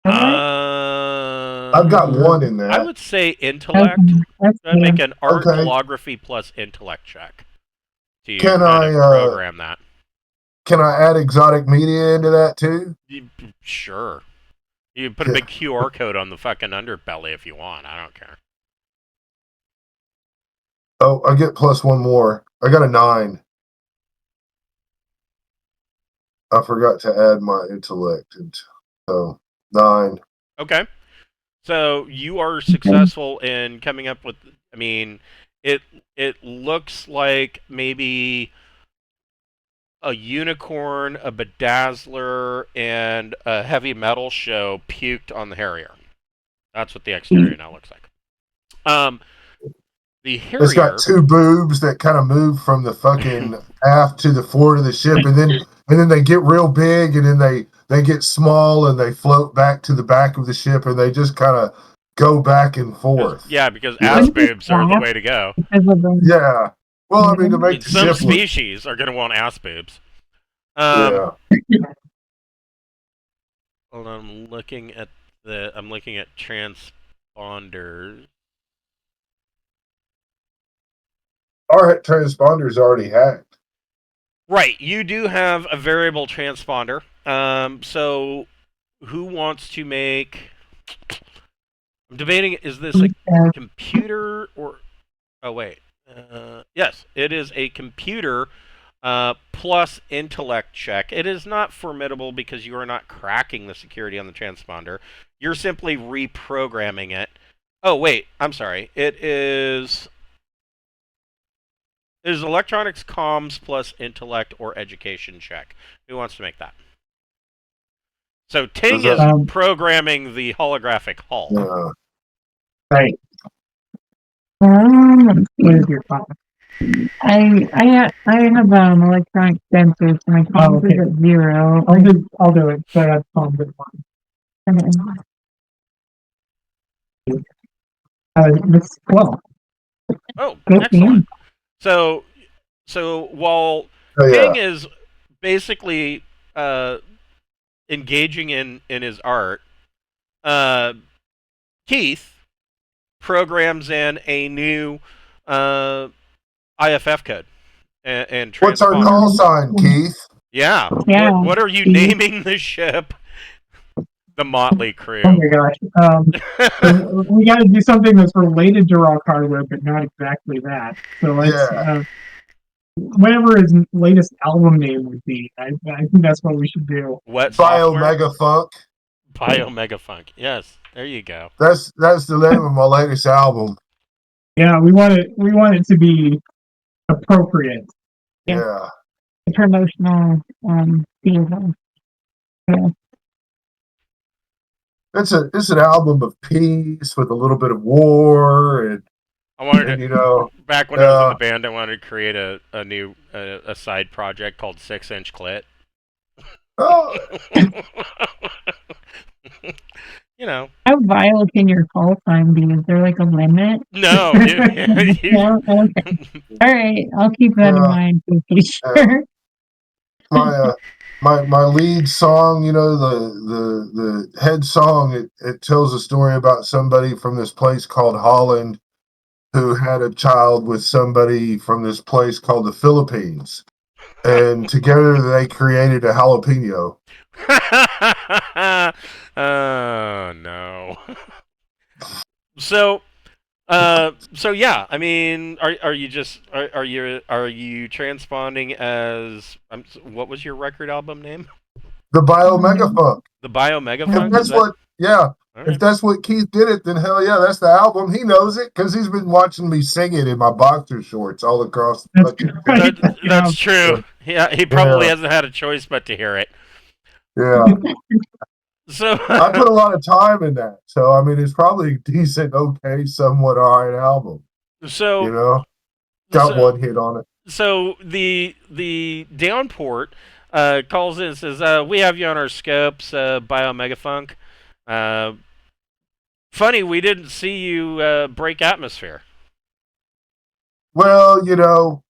I've got one in that. I would say intellect. I'd make an art holography plus intellect check. Can I program that? Can I add exotic media into that too? Sure. You put a big QR code on the fucking underbelly if you want. I don't care. Oh, I get plus one more. I got a 9. I forgot to add my intellect. So 9. Okay. So you are successful in coming up with. It looks like maybe a unicorn, a bedazzler, and a heavy metal show puked on the Harrier. That's what the exterior now looks like. The Harrier. It's got 2 boobs that kind of move from the fucking aft to the forward of the ship, and then they get real big, and then they get small, and they float back to the back of the ship, and they just kind of go back and forth. Yeah, because ass boobs are the way to go. Yeah. Well, to make the some ship species are going to want ass boobs. Yeah. Hold on, I'm looking at transponders. Our transponder's already hacked. Right, you do have a variable transponder. So who wants to make? I'm debating: is this a computer or? Oh wait, yes, it is a computer plus intellect check. It is not formidable because you are not cracking the security on the transponder. You're simply reprogramming it. Oh wait, I'm sorry. It is electronics, comms plus intellect or education check. Who wants to make that? So Ting is programming the holographic hull. Right. What is your phone? I have electronic sensors. My phone is at 0. I'll do it. So that's phone with 1. It's 12. Oh, excellent. So while Ting is basically engaging in his art, Keith programs in a new IFF code and what's our call sign, Keith? Yeah. What are you naming the ship? The Motley Crew. Oh my gosh. We got to do something that's related to rock hardware, but not exactly that. So let's whatever his latest album name would be. I think that's what we should do. What Bio Mega Funk. Bio Mega Funk. Yes, there you go. That's the name of my latest album. Yeah, we want it to be appropriate. Yeah. Promotional season. Yeah. It's an album of peace with a little bit of war, and I wanted And to, back when I was in the band, I wanted to create a new a side project called 6-inch Clit. oh, You know. How vital can your call time be? Is there like a limit? No. No? Okay. All right, I'll keep that in Yeah. mind for the future. my lead song, the head song, it tells a story about somebody from this place called Holland who had a child with somebody from this place called the Philippines, and together they created a jalapeno. Oh no. So yeah, I mean, are you just are you transponding as what was your record album name? The Bio Megafunk. The Bio Megafunk? If that's Right. if that's what Keith did it, then hell yeah, that's the album. He knows it because he's been watching me sing it in my boxer shorts all across the fucking country. That's true. Yeah, he probably hasn't had a choice but to hear it. Yeah. So I put a lot of time in that. So I mean it's probably a decent, okay, somewhat alright album. So got one hit on it. So the downport calls in and says, we have you on our scopes, Bio Megafunk. Funny, we didn't see you break atmosphere. Well,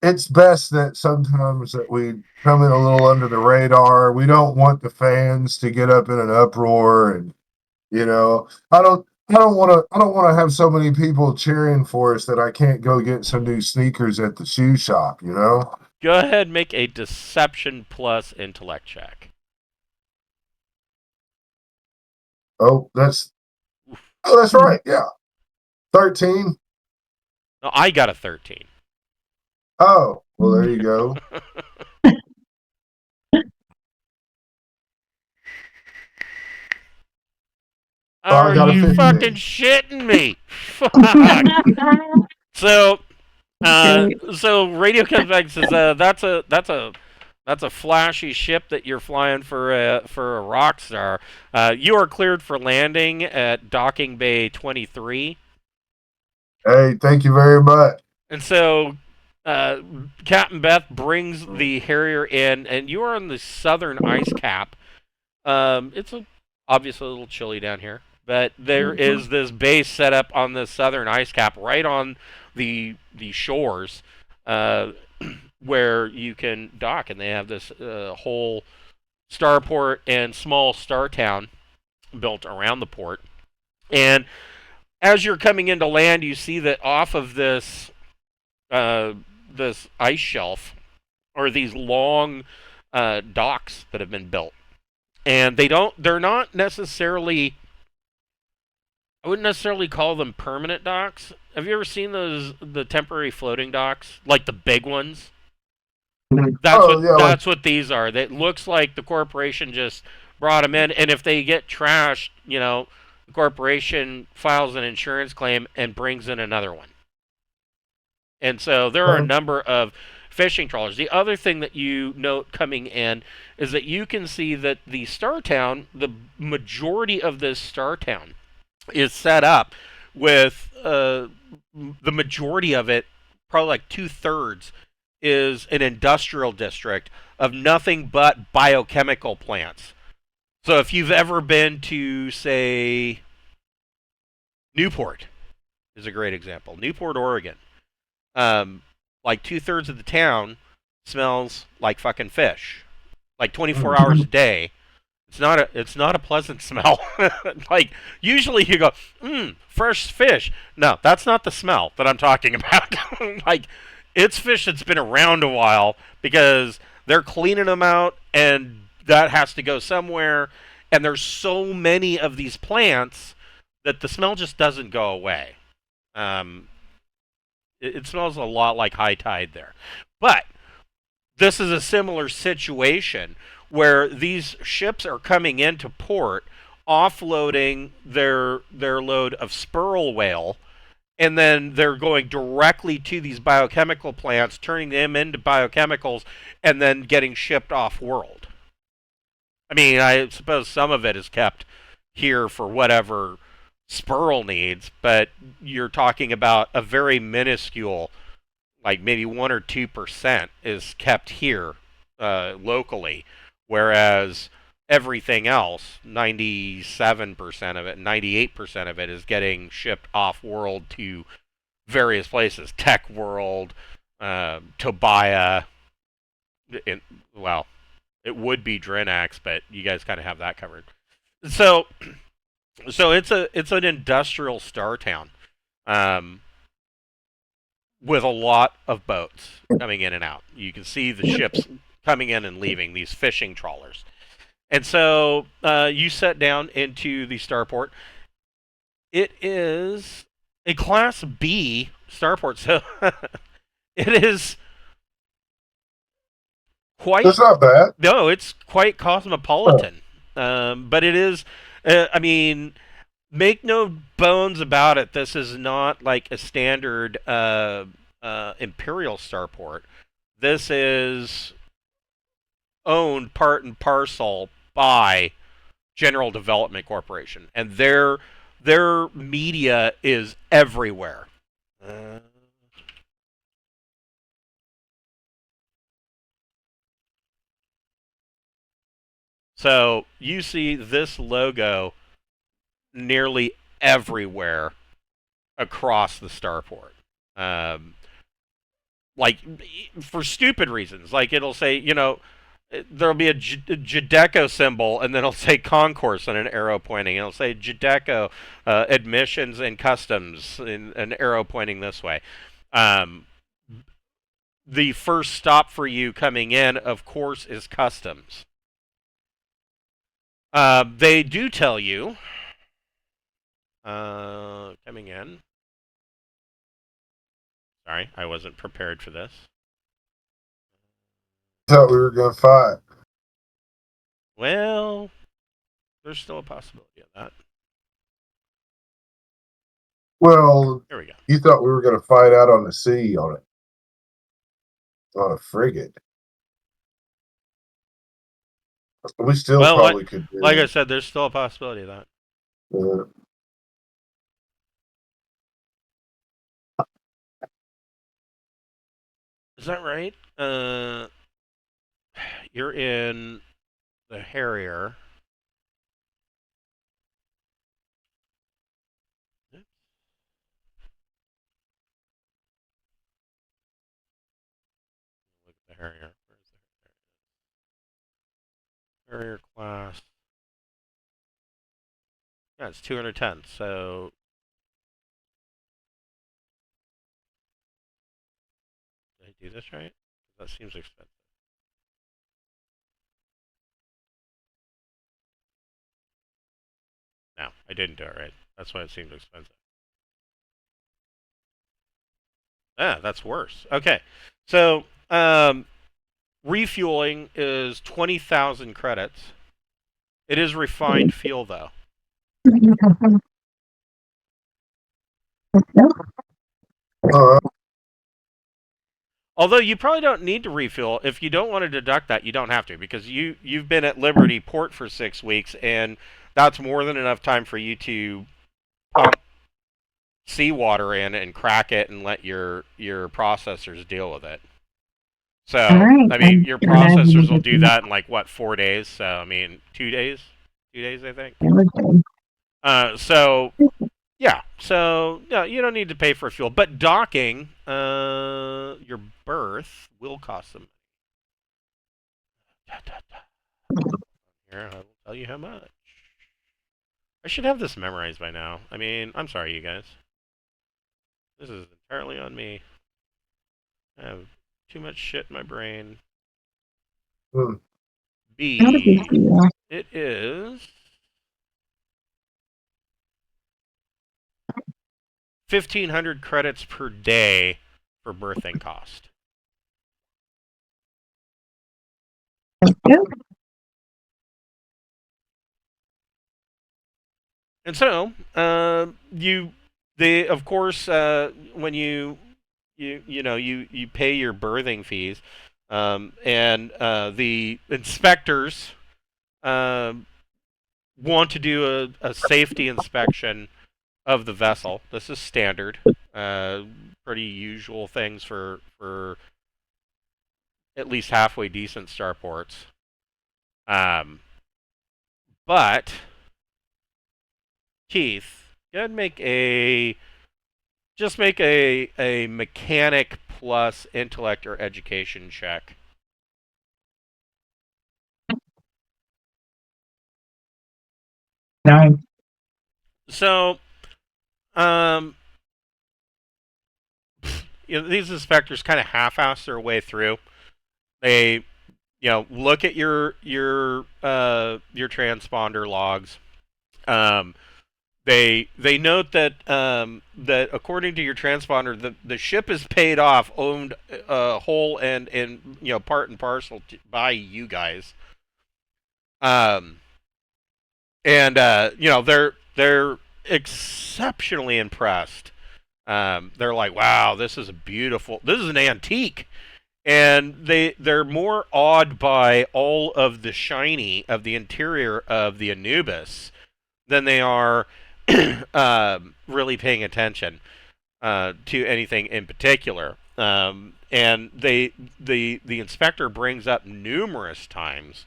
it's best that sometimes that we come in a little under the radar. We don't want the fans to get up in an uproar, and I don't want to have so many people cheering for us that I can't go get some new sneakers at the shoe shop. Go ahead, and make a deception plus intellect check. Oh, that's right. Yeah, 13. No, I got a 13. Oh, well, there you go. Are you fucking shitting me? Fuck. So radio comes back and says, that's a flashy ship that you're flying for a rock star. You are cleared for landing at docking bay 23. Hey, thank you very much. And so Captain Beth brings the Harrier in, and you are on the southern ice cap. It's obviously a little chilly down here, but there is this base set up on the southern ice cap right on the shores where you can dock, and they have this whole starport and small star town built around the port. And as you're coming into land, you see that off of this ice shelf are these long docks that have been built, and they're not necessarily, I wouldn't necessarily call them permanent docks. Have you ever seen the temporary floating docks, like the big ones? That's what these are. That looks like the corporation just brought them in, and if they get trashed, the corporation files an insurance claim and brings in another one. And so there are a number of fishing trawlers. The other thing that you note coming in is that you can see that the Star Town, the majority of this Star Town, is set up with the majority of it, probably like 2/3, is an industrial district of nothing but biochemical plants. So if you've ever been to, say, Newport is a great example. Newport, Oregon. Like 2/3 of the town smells like fucking fish. Like 24 hours a day. It's not a pleasant smell. Like usually you go, fresh fish. No, that's not the smell that I'm talking about. Like it's fish that's been around a while because they're cleaning them out and that has to go somewhere, and there's so many of these plants that the smell just doesn't go away. It smells a lot like high tide there. But this is a similar situation where these ships are coming into port, offloading their load of sperl whale, and then they're going directly to these biochemical plants, turning them into biochemicals, and then getting shipped off-world. I mean, I suppose some of it is kept here for whatever Spurl needs, but you're talking about a very minuscule, like maybe 1 or 2% is kept here locally, whereas everything else, 97% of it, 98% of it is getting shipped off world to various places. Tech World, Tobiah, well, it would be Drinax, but you guys kind of have that covered. So it's an industrial star town, with a lot of boats coming in and out. You can see the ships coming in and leaving, these fishing trawlers. And so you set down into the starport. It is a Class B starport, so it is quite. That's not bad. No, it's quite cosmopolitan. But it is. I mean, make no bones about it. This is not like a standard Imperial starport. This is owned part and parcel by General Development Corporation, and their media is everywhere. So you see this logo nearly everywhere across the starport. Like, for stupid reasons. Like, it'll say, there'll be a Judeco symbol, and then it'll say concourse and an arrow pointing. It'll say Judeco admissions and customs, and an arrow pointing this way. The first stop for you coming in, of course, is customs. They do tell you, coming in. Sorry, I wasn't prepared for this. Thought we were gonna fight. Well, there's still a possibility of that. Well, Here we go. you thought we were gonna fight out on the sea on a frigate. We still probably could do like it. I said, there's still a possibility of that. Is that right? You're in the Harrier. Look at the Harrier. Where's the Harrier class? Yeah, it's 210. So did I do this right? That seems expensive. No, I didn't do it right. That's why it seemed expensive. Ah, that's worse. Okay, so refueling is 20,000 credits. It is refined fuel, though. Although you probably don't need to refuel. If you don't want to deduct that, you don't have to, because you've been at Liberty Port for 6 weeks, and that's more than enough time for you to pump seawater in and crack it and let your processors deal with it. So, right, I mean, your processors will do that in, like, what, 4 days? So, I mean, 2 days? 2 days, I think. So, yeah. So, no, you don't need to pay for fuel. But docking, your berth will cost them. Here, I will tell you how much. I should have this memorized by now. I mean, I'm sorry, you guys. This is entirely on me. I have too much shit in my brain. B. It is 1,500 credits per day for berthing cost. And so, of course, when you pay your berthing fees, and the inspectors want to do a safety inspection of the vessel. This is standard. Pretty usual things for at least halfway decent starports. But Keith, go ahead and make a mechanic plus intellect or education check. 9. So, these inspectors kind of half-ass their way through. They, look at your transponder logs. They note that that according to your transponder, the ship is paid off, owned whole and part and parcel by you guys. And they're exceptionally impressed. They're like, wow, this is an antique. And they're more awed by all of the shiny of the interior of the Anubis than they are really paying attention to anything in particular. And the inspector brings up numerous times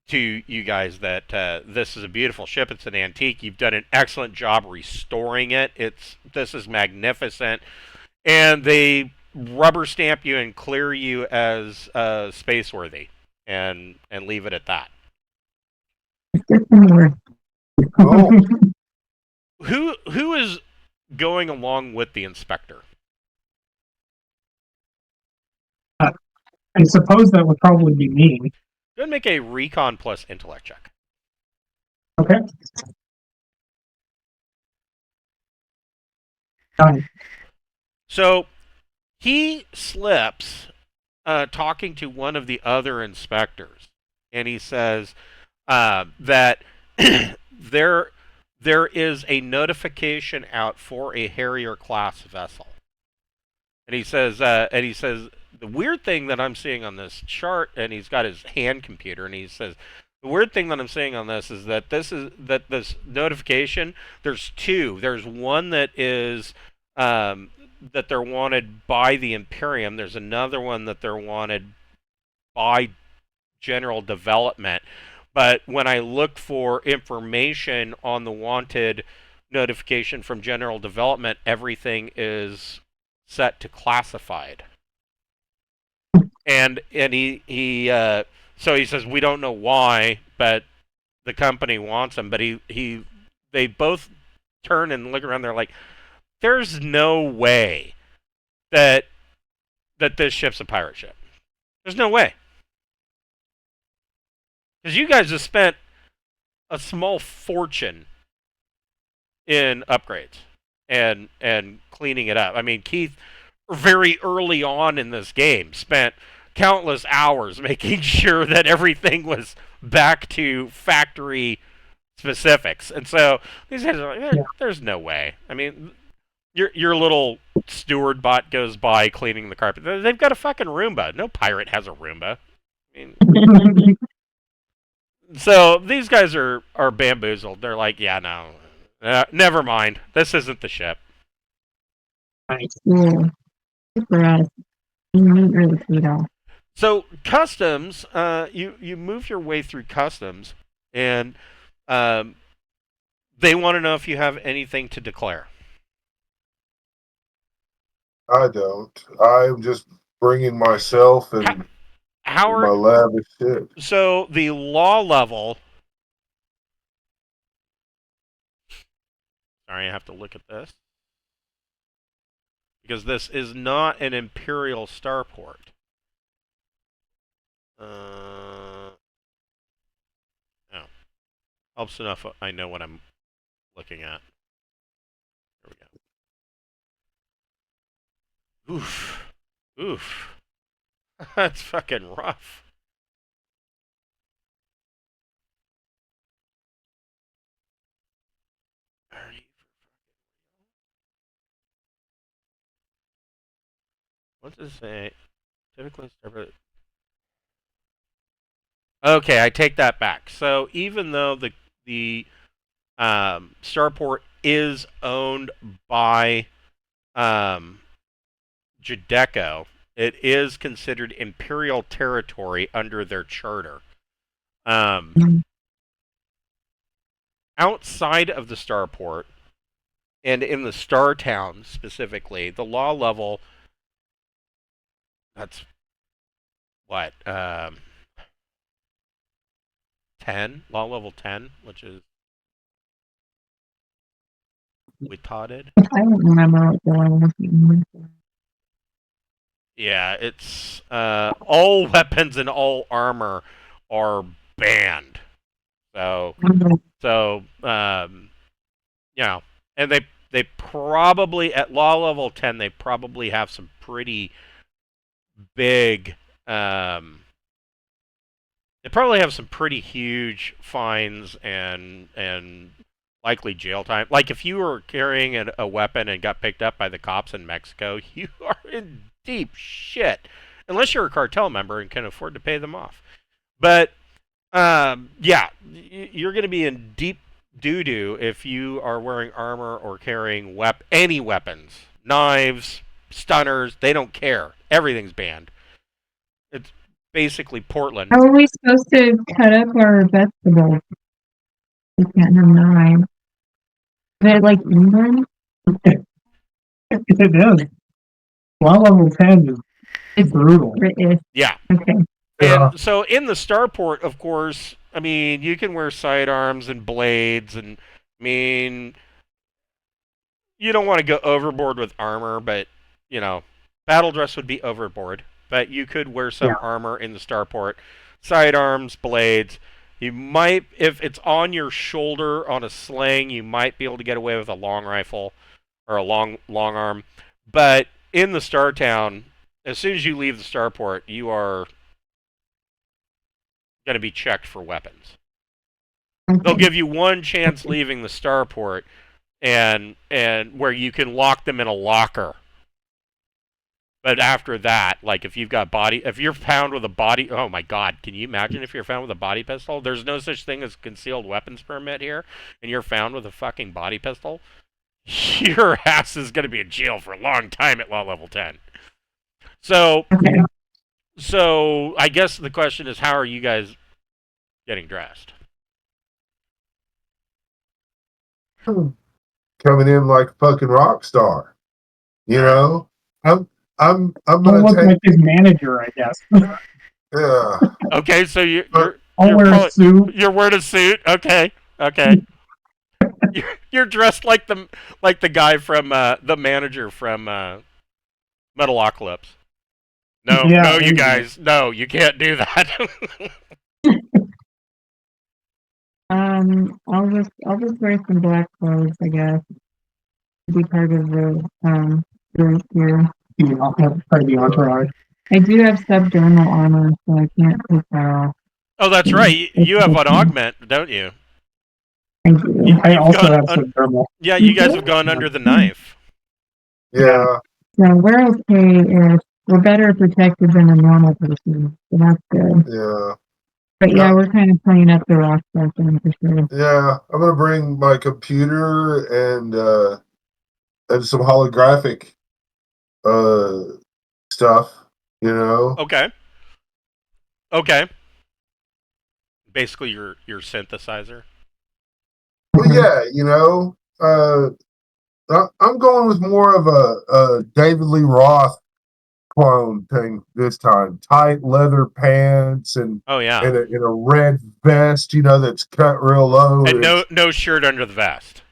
to you guys that this is a beautiful ship. It's an antique. You've done an excellent job restoring it. This is magnificent. And they rubber stamp you and clear you as space worthy, and leave it at that. Cool. Who is going along with the inspector? I suppose that would probably be me. Go ahead and make a recon plus intellect check. Okay. 9. So he slips talking to one of the other inspectors, and he says that there is a notification out for a Harrier class vessel, and he says the weird thing that I'm seeing on this chart, and he's got his hand computer, and he says the weird thing that I'm seeing on this is that this notification, there's two. There's one that is that they're wanted by the Imperium. There's another one that they're wanted by General Development. But when I look for information on the wanted notification from General Development, everything is set to classified. And he so he says we don't know why, but the company wants them. But they both turn and look around. They're like, there's no way that this ship's a pirate ship. There's no way. Because you guys have spent a small fortune in upgrades and cleaning it up. I mean, Keith, very early on in this game, spent countless hours making sure that everything was back to factory specifics. And so these guys are like, there's no way. I mean, your little steward bot goes by cleaning the carpet. They've got a fucking Roomba. No pirate has a Roomba. I mean, so these guys are bamboozled. They're like, yeah, no, never mind. This isn't the ship. Nice. Yeah. Good for us. We really paid off. So customs, you move your way through customs, and they want to know if you have anything to declare. I don't. I'm just bringing myself and Howard, my lavish shit. so the law level. Sorry, I have to look at this. Because this is not an Imperial starport. Oh. Helps enough I know what I'm looking at. There we go. Oof. Oof. That's fucking rough. What's it say? Typically, okay, I take that back. So even though the starport is owned by Judeco. It is considered imperial territory under their charter. Outside of the starport, and in the Star Town specifically, the law level, that's what, 10? Law level 10, which is retarded. I don't remember what the one was. Yeah, it's, all weapons and all armor are banned. So, you know, and they probably, at law level 10, they probably have some pretty big, they probably have some pretty huge fines and likely jail time. Like, if you were carrying a weapon and got picked up by the cops in Mexico, you are in deep shit. Unless you're a cartel member and can afford to pay them off. But, yeah, you're going to be in deep doo-doo if you are wearing armor or carrying any weapons. Knives, stunners, they don't care. Everything's banned. It's basically Portland. How are we supposed to cut up our vegetables? We can't have knives. Is it like England? It is. Law level 10 is It's brutal. British. Yeah. Okay. Yeah. And so in the starport, of course, I mean, you can wear sidearms and blades, and I mean, you don't want to go overboard with armor, but, you know, battle dress would be overboard. But you could wear some armor in the starport. Sidearms, blades. You might, if it's on your shoulder on a sling, you might be able to get away with a long rifle or a long arm. But in the Star Town, as soon as you leave the starport, you are going to be checked for weapons. They'll give you one chance leaving the starport, and where you can lock them in a locker. But after that, like if you're found with a body, oh my God, can you imagine if you're found with a body pistol? There's no such thing as concealed weapons permit here, and you're found with a fucking body pistol. Your ass is going to be in jail for a long time at law level 10. So I guess the question is, how are you guys getting dressed? Coming in like a fucking rock star. You know? I'm Don't gonna look take like his manager, I guess. yeah. Okay, so I'll wear a suit. You're wearing a suit. Okay. You're dressed like the guy from the manager from Metalocalypse. No, you guys, no, you can't do that. I'll just wear some black clothes, I guess. To be part of the group here. Part of the entourage. I do have subdermal armor, so I can't take that off. Oh, that's right. You have an augment, don't you? I do. I also have some thermal. Yeah, you guys have gone under the knife. Yeah. So we're okay. We're better protected than a normal person, so that's good. Yeah. But yeah, we're kind of playing up the rock session for sure. Yeah. I'm gonna bring my computer and some holographic stuff, you know. Okay. Basically your synthesizer. Well, yeah, you know, I'm going with more of a David Lee Roth clone thing this time. Tight leather pants and in a red vest, you know, that's cut real low. And no shirt under the vest.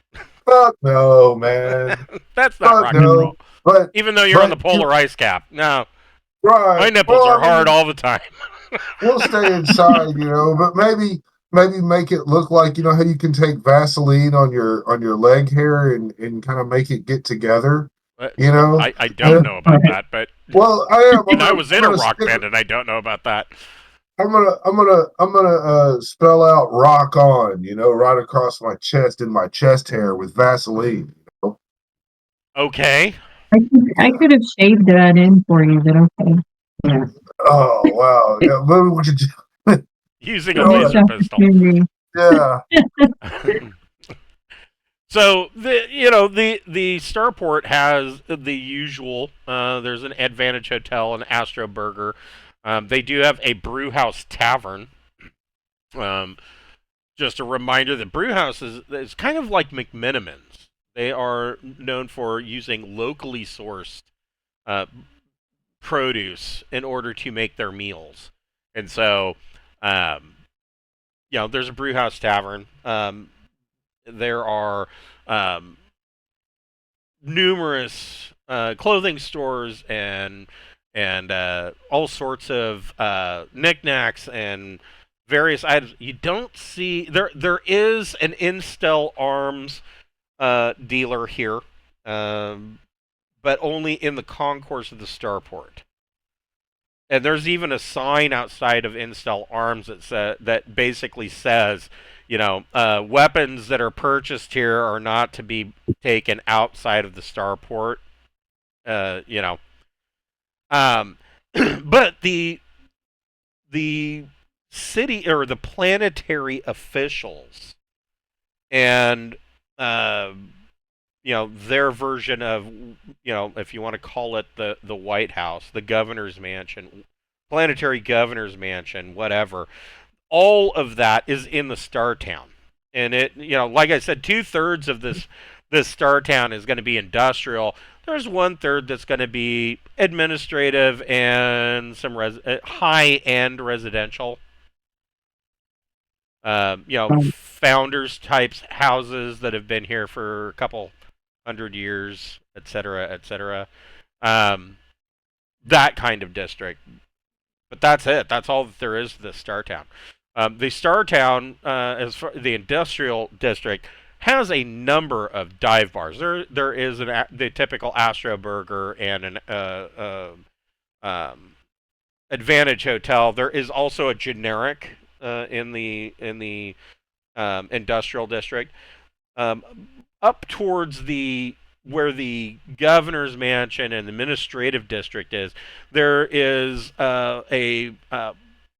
Fuck no, man. That's not rock and roll. But even though you're on the polar ice cap, no. Right. My nipples are hard all the time. We'll stay inside, you know, but maybe make it look like, you know, how you can take Vaseline on your leg hair and kind of make it get together. You know, I don't know about that, but well, I was in a rock band, and I don't know about that. I'm gonna spell out "rock on," you know, right across my chest in my chest hair with Vaseline. You know? Okay. I could have shaved that in for you, but okay. Yeah. Oh wow! Yeah, maybe we could using a laser pistol. Yeah. So the starport has the usual. There's an Advantage Hotel, an Astro Burger. They do have a brew house tavern. Um, just a reminder that brew house is kind of like McMenamins. They are known for using locally sourced uh, produce in order to make their meals, and so um, there's a brew house tavern. There are um, numerous clothing stores and all sorts of knickknacks and various items. You don't see there. There is an Instel Arms dealer here, but only in the concourse of the starport. And there's even a sign outside of Instel Arms that basically says, weapons that are purchased here are not to be taken outside of the starport. Uh, you know, um, but the city or the planetary officials and uh, their version of, if you want to call it the White House, the governor's mansion, planetary governor's mansion, whatever, all of that is in the Star Town. And it, like I said, 2/3 of this Star Town is going to be industrial. There's 1/3 that's going to be administrative and some high end residential. Founders types houses that have been here for a couple 100 years, etc., etc. That kind of district. But that's it. That's all that there is to the Star Town. The Star Town, as far the industrial district, has a number of dive bars. There is the typical Astro Burger and an Advantage Hotel. There is also a generic in the industrial district. Up towards where the governor's mansion and administrative district is, there is a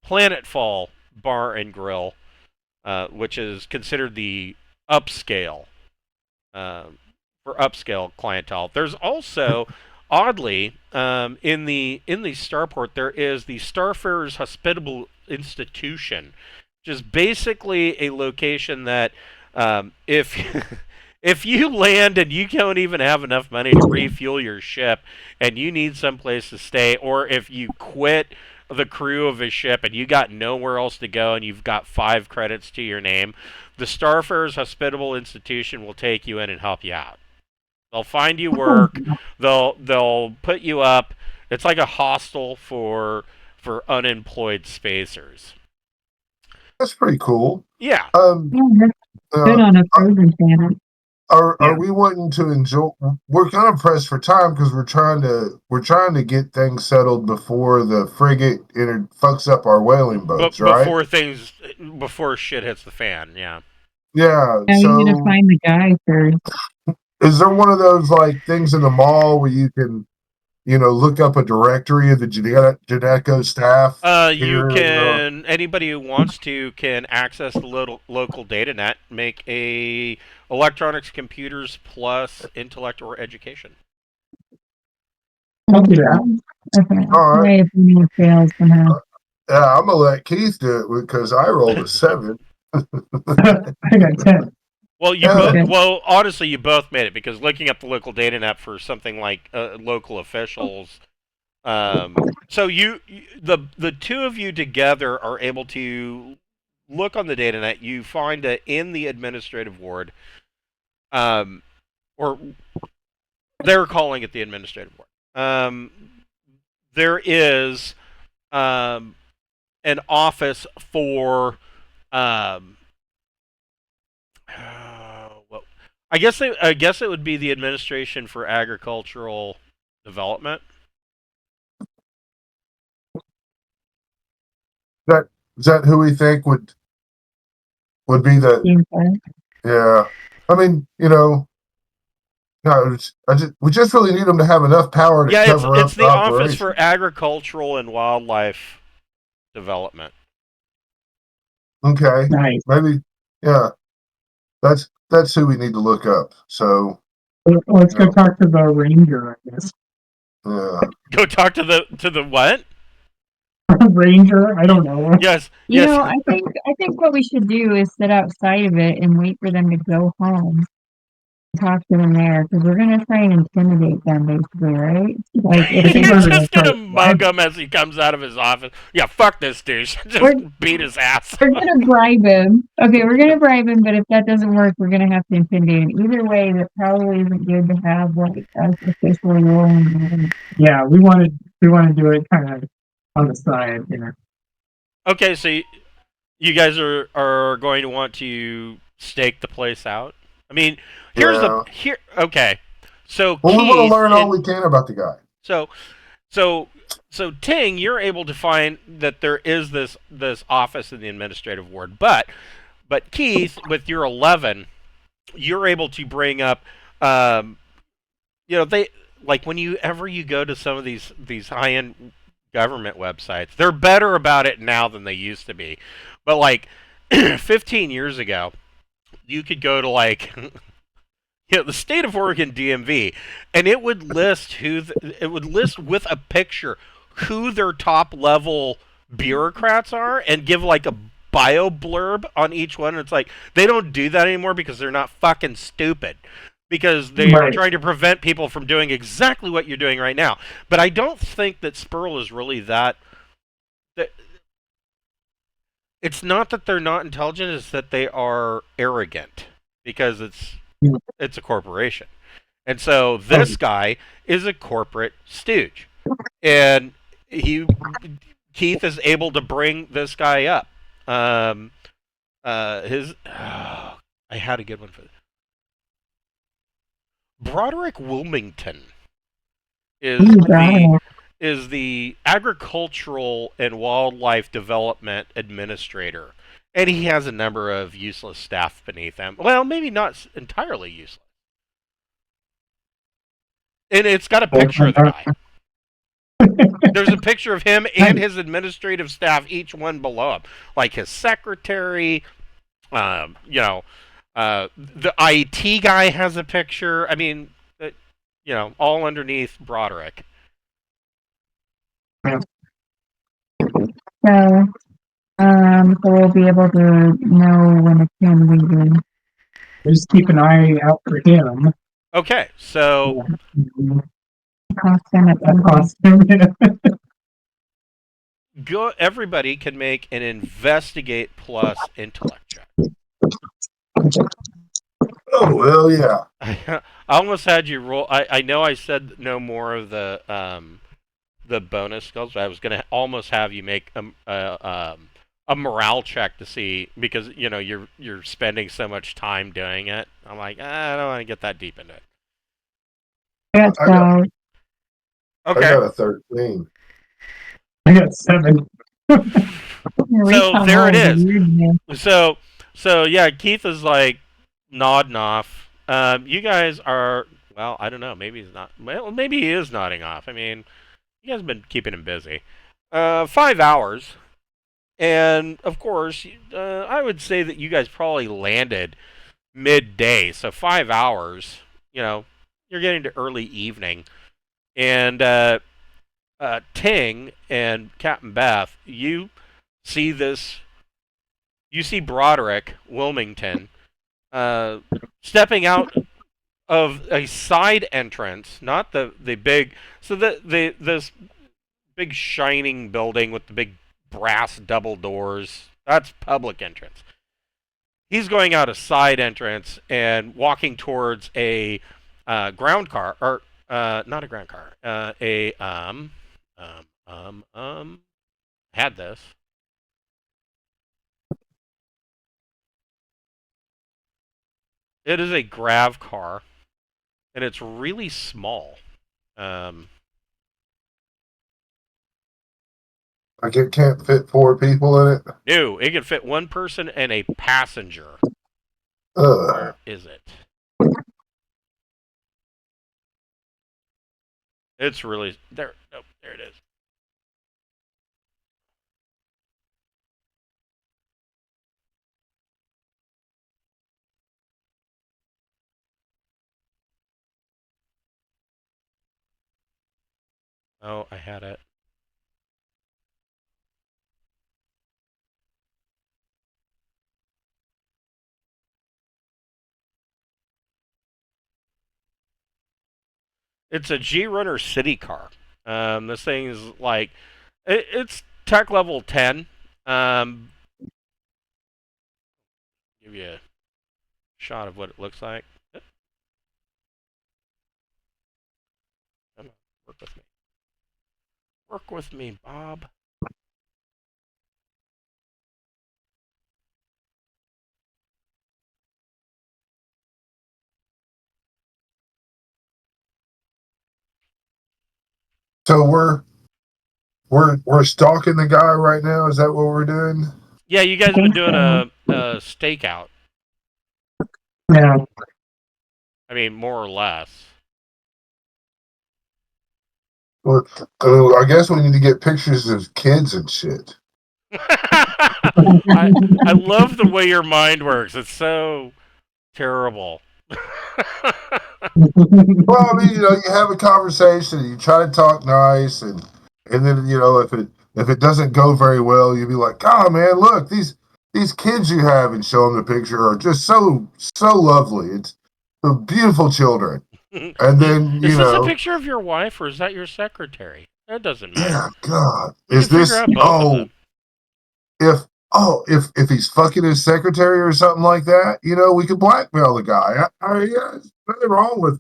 Planetfall bar and grill, which is considered the upscale for upscale clientele. There's also, oddly, in the starport, there is the Starfarers Hospitable Institution, which is basically a location that if if you land and you don't even have enough money to refuel your ship and you need someplace to stay, or if you quit the crew of a ship and you got nowhere else to go and you've got 5 credits to your name, the Starfarers Hospitable Institution will take you in and help you out. They'll find you work. They'll put you up. It's like a hostel for unemployed spacers. That's pretty cool. Yeah. Good on a frozen planet. Are we wanting to enjoy? We're kind of pressed for time because we're trying to get things settled before the frigate fucks up our whaling boats, right? Before shit hits the fan, yeah. Yeah. Now So you need to find the guy first. is there one of those like things in the mall where you can, look up a directory of the Geneco staff? You can. Anybody who wants to can access the local data net, make a electronics, computers plus intellect or education. I'll do that. Okay. All right. If anyone fails somehow. Yeah, I'm gonna let Keith do it because I rolled a 7. I got 10. Well, honestly, you both made it because looking up the local data net for something like local officials. So the two of you together are able to look on the data net. You find that in the administrative ward, or they're calling it the administrative ward. There is an office for well, I guess it would be the Administration for Agricultural Development. Is that who we think would be the? Yeah, I mean, we just really need them to have enough power to cover up. It's the Office for Agricultural and Wildlife Development. Okay, Nice. maybe, yeah. That's that's who we need to look up. So Let's go talk to the ranger, I guess. yeah, Go talk to the what? Ranger? I don't know. Yes, You yes. know, I think what we should do is sit outside of it and wait for them to go home. Talk to them there because we're gonna try and intimidate them, basically, right? Like if think they You're we're just gonna gonna try to mug bribe him as he comes out of his office. Yeah, fuck this douche. Just We're- beat his ass. we're gonna bribe him. Okay, we're gonna bribe him, but if that doesn't work, we're gonna have to intimidate him. Either way, that probably isn't good to have like us officially rolling. Yeah, we want to do it kind of on the side here. Okay, so you guys are going to want to stake the place out. I mean, here's Yeah. here. Okay, so well, we want to Keith learn all and- we can about the guy. So Ting, you're able to find that there is this office in the administrative ward, but Keith, with your 11, you're able to bring up, they like when you go to some of these high end government websites, they're better about it now than they used to be, but like 15 years ago, you could go to like the state of Oregon DMV, and it would list it would list with a picture who their top level bureaucrats are and give like a bio blurb on each one. And it's like they don't do that anymore because they're not fucking stupid. Because they are Right. trying to prevent people from doing exactly what you're doing right now. But I don't think that Sperl is really that it's not that they're not intelligent, it's that they are arrogant. Because it's a corporation. And so this guy is a corporate stooge. And Keith is able to bring this guy up. I had a good one for this. Broderick Wilmington is the agricultural and wildlife development administrator. And he has a number of useless staff beneath him. Well, maybe not entirely useless. And it's got a picture of the guy. There's a picture of him and his administrative staff, each one below him. Like his secretary, the IT guy has a picture. I mean, all underneath Broderick. So we'll be able to know when it's him leaving. Just keep an eye out for him. Okay, so Cost him at some Across point. him. everybody can make an investigate plus intellect check. Oh well, yeah. I almost had you roll. I know I said no more of the bonus skills, but I was gonna almost have you make a morale check to see, because you're spending so much time doing it. I'm like, I don't want to get that deep into it. Yeah, I got- so I got a 13. I got 7. So there it is. So yeah, Keith is like nodding off. You guys are, well, I don't know. Maybe he's not. Well, maybe he is nodding off. I mean, you guys have been keeping him busy. 5 hours, and of course, I would say that you guys probably landed midday. So 5 hours. You're getting to early evening, and Ting and Captain Beth, you see this. You see Broderick Wilmington stepping out of a side entrance, not the big. So this big shining building with the big brass double doors. That's public entrance. He's going out a side entrance and walking towards a ground car, or not a ground car. Had this. It is a grav car, and it's really small. Like it can't fit 4 people in it. No, it can fit one person and a passenger. Ugh. Where is it? It's really there. Nope, there it is. Oh, I had it. It's a G-Runner city car. This thing is like, it's tech level 10. Give you a shot of what it looks like. Come on, work with me. Work with me, Bob. So we're stalking the guy right now. Is that what we're doing? Yeah, you guys have been doing a stakeout. Yeah. I mean, more or less. Well, I guess we need to get pictures of kids and shit. I love the way your mind works. It's so terrible. Well, I mean, you have a conversation, and you try to talk nice, and then if it doesn't go very well, you'll be like, "God, man, look these kids you have," and show them the picture are just so lovely. It's the beautiful children, and then Is this a picture of your wife or is that your secretary? That doesn't matter. yeah, God, We is can this figure out both of them. if he's fucking his secretary or something like that, we could blackmail the guy. Yeah, there's nothing wrong with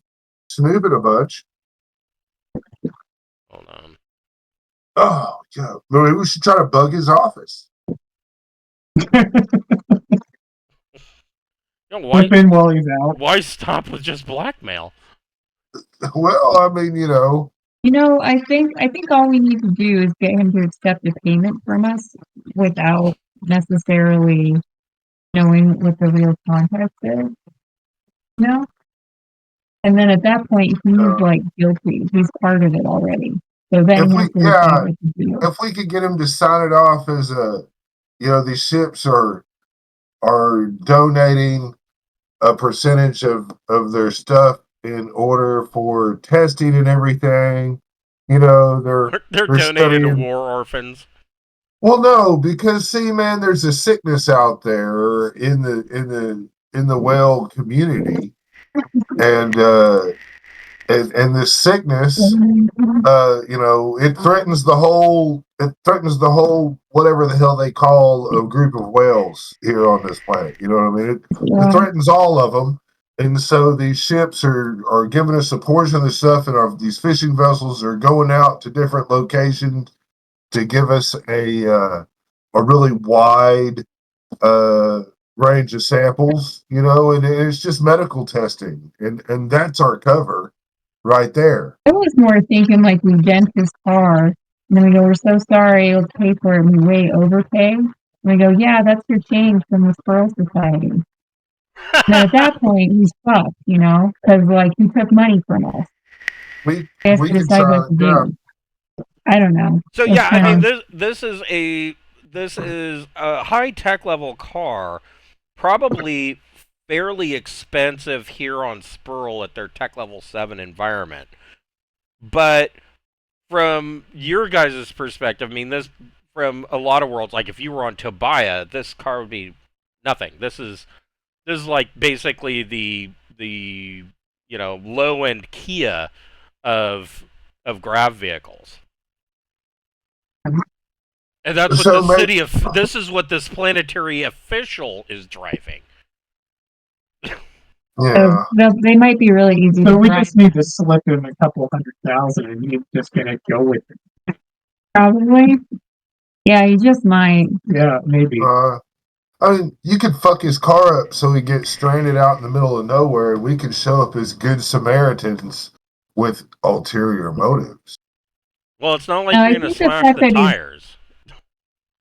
snooping a bunch. Hold on. Oh, yeah. Maybe we should try to bug his office. Slip in while he's out. Why stop with just blackmail? Well, I mean, I think all we need to do is get him to accept a payment from us without necessarily knowing what the real context is. No. And then at that point, he's like guilty. He's part of it already. So then if we could get him to sign it off as these ships are donating a percentage of their stuff in order for testing and everything. They're donating studying to war orphans. Well, no, because see, man, there's a sickness out there in the whale community, and this sickness, it threatens the whole whatever the hell they call a group of whales here on this planet. You know what I mean? It threatens all of them, and so these ships are giving us a portion of the stuff, and these fishing vessels are going out to different locations to give us a really wide range of samples, and it's just medical testing, and that's our cover right there. I was more thinking like we dent his car, and then we go, "We're so sorry, let's pay for it," and we way overpay. And we go, "Yeah, that's your change from the Squirrel Society." Now at that point, he's fucked, because like he took money from us. We can try what to do. I don't know. So yeah, I mean, this is a high tech level car, probably fairly expensive here on Sperl at their tech level 7 environment. But from your guys' perspective, I mean, this from a lot of worlds, like if you were on Tobiah, this car would be nothing. This is like basically the low end Kia of grav vehicles. And that's what this is what this planetary official is driving. Yeah. So they might be really easy. So we just need to slip him a couple $100,000 and he's just gonna go with it. Probably. Yeah, he just might. Yeah, maybe. I mean, you could fuck his car up so he gets stranded out in the middle of nowhere, and we can show up as good Samaritans with ulterior motives. Well, it's not like you're gonna slash the tires.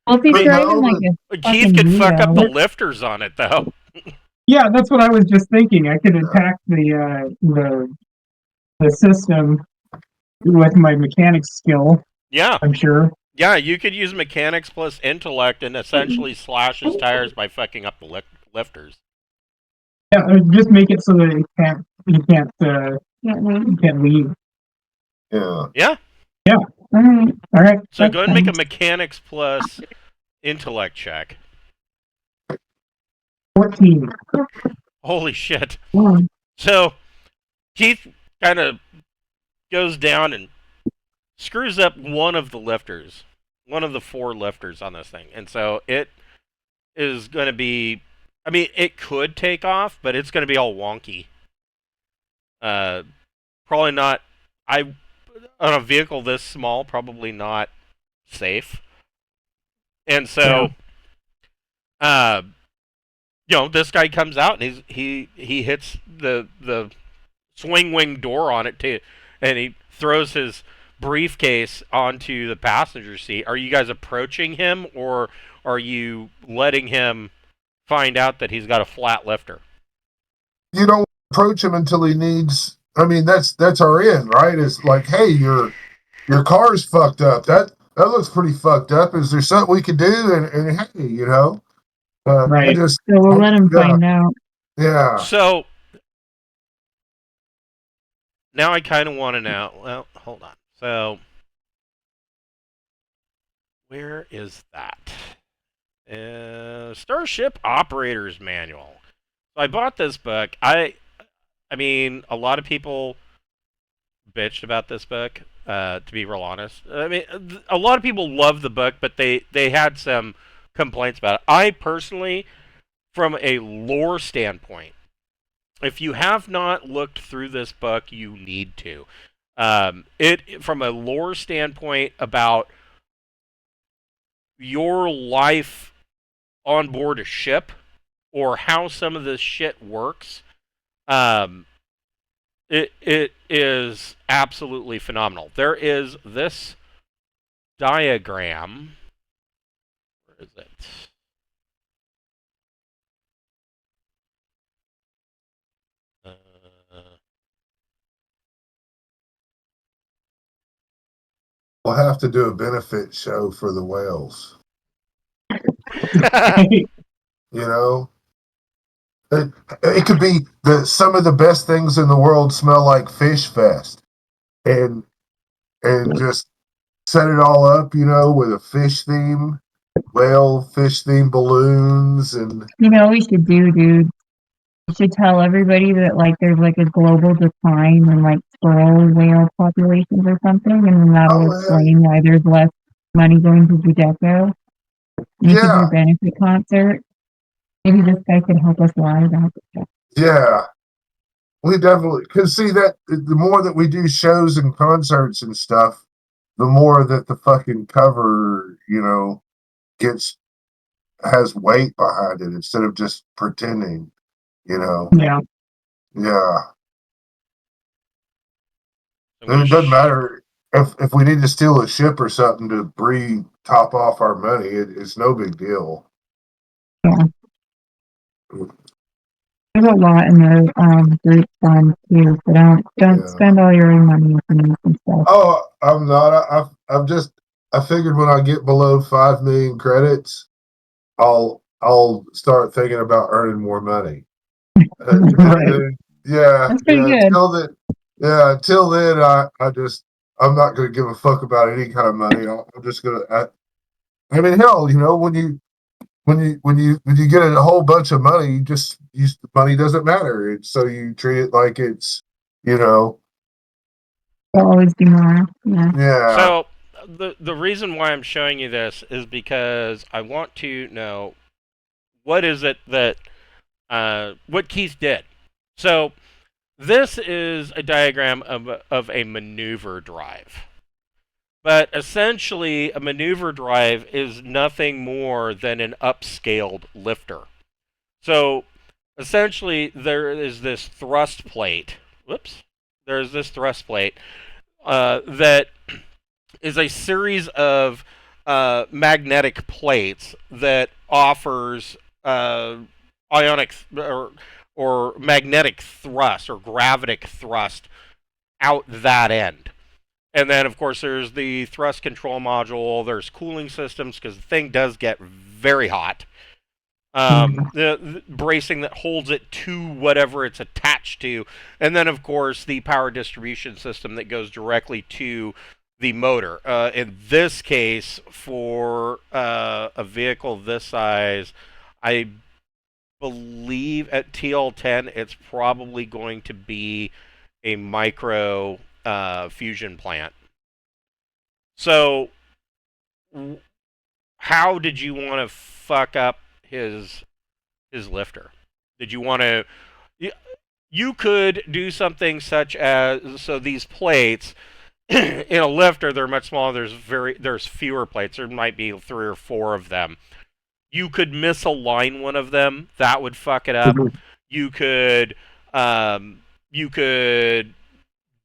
Well, if he's driving like a Keith could fuck up the lifters on it, though. Yeah, that's what I was just thinking. I could attack the system with my mechanics skill. Yeah, I'm sure. Yeah, you could use mechanics plus intellect and essentially slash his tires by fucking up the lifters. Yeah, just make it so that he can't leave. Yeah. Yeah. All right. So that's go ahead and make fine. a mechanics plus intellect check. 14. Holy shit. Yeah. So Keith kind of goes down and screws up one of the lifters, one of the 4 lifters on this thing. And so it is going to be, I mean, it could take off, but it's going to be all wonky. Probably not, on a vehicle this small, probably not safe. And so, this guy comes out and he hits the swing wing door on it too, and he throws his briefcase onto the passenger seat. Are you guys approaching him, or are you letting him find out that he's got a flat lifter? You don't approach him until he needs. I mean, that's our end, right? It's like, hey, your car's fucked up. That looks pretty fucked up. Is there something we could do? And hey, Right. I just So we'll let him find out. yeah. So now I kind of want to know. Well, hold on. So where is that? Starship Operator's Manual. So I bought this book. I mean, a lot of people bitched about this book. To be real honest, I mean, a lot of people love the book, but they had some complaints about it. I personally, from a lore standpoint, if you have not looked through this book, you need to. It from a lore standpoint about your life on board a ship or how some of this shit works. It is absolutely phenomenal. There is this diagram. Where is it? We'll have to do a benefit show for the whales. It could be some of the best things in the world smell like Fish Fest, and just set it all up, with a fish theme, whale fish theme balloons, and We should do, dude. We should tell everybody that there's a global decline in sperm whale populations or something, and then that'll explain why there's less money going to Judeco. We could do a benefit concert. Maybe this guy could help us lie about this. Yeah, we definitely because see that the more that we do shows and concerts and stuff, the more that the fucking cover, has weight behind it instead of just pretending, Yeah. Yeah. And it doesn't matter if we need to steal a ship or something to top off our money. It's no big deal. Yeah. There's a lot in the group fund too, so don't spend all your own money if you need some stuff. Oh, I'm not. I figured when I get below 5 million credits, I'll start thinking about earning more money. Right. That's pretty good. Until then, I'm not going to give a fuck about any kind of money. I'm just going to. I mean, hell, when you get a whole bunch of money, money doesn't matter. So you treat it like it's, There'll always be more. Yeah. So the reason why I'm showing you this is because I want to know what is it that what Keith did. So this is a diagram of a maneuver drive. But essentially, a maneuver drive is nothing more than an upscaled lifter. So essentially, there is this thrust plate. There's this thrust plate that is a series of magnetic plates that offers ionic or magnetic thrust or gravitic thrust out that end. And then, of course, there's the thrust control module. There's cooling systems because the thing does get very hot. The bracing that holds it to whatever it's attached to. And then, of course, the power distribution system that goes directly to the motor. In this case, for a vehicle this size, I believe at TL10 it's probably going to be a micro fusion plant. So, how did you want to fuck up his lifter? Did you want to? You could do something such as, so these plates in a lifter, they're much smaller. There's fewer plates. There might be 3 or 4 of them. You could misalign one of them. That would fuck it up. You could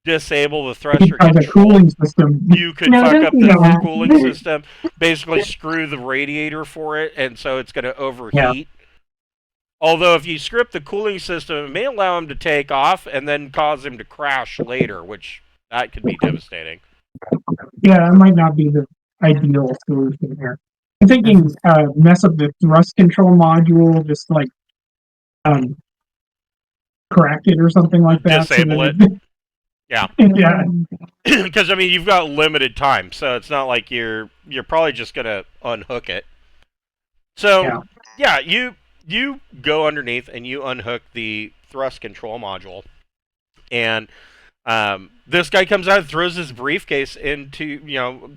disable the thruster the control. cooling system. You could No, fuck don't up do the that. cooling system. Basically, screw the radiator for it, and so it's going to overheat. Although, if you script the cooling system, it may allow him to take off and then cause him to crash later, which that could be devastating. Yeah, it might not be the ideal solution here. I'm thinking mess up the thrust control module, just like crack it or something like that. Disable it. Yeah. Yeah. Because, I mean, you've got limited time, so it's not like you're probably just going to unhook it. So, yeah, you go underneath and you unhook the thrust control module. And this guy comes out and throws his briefcase into,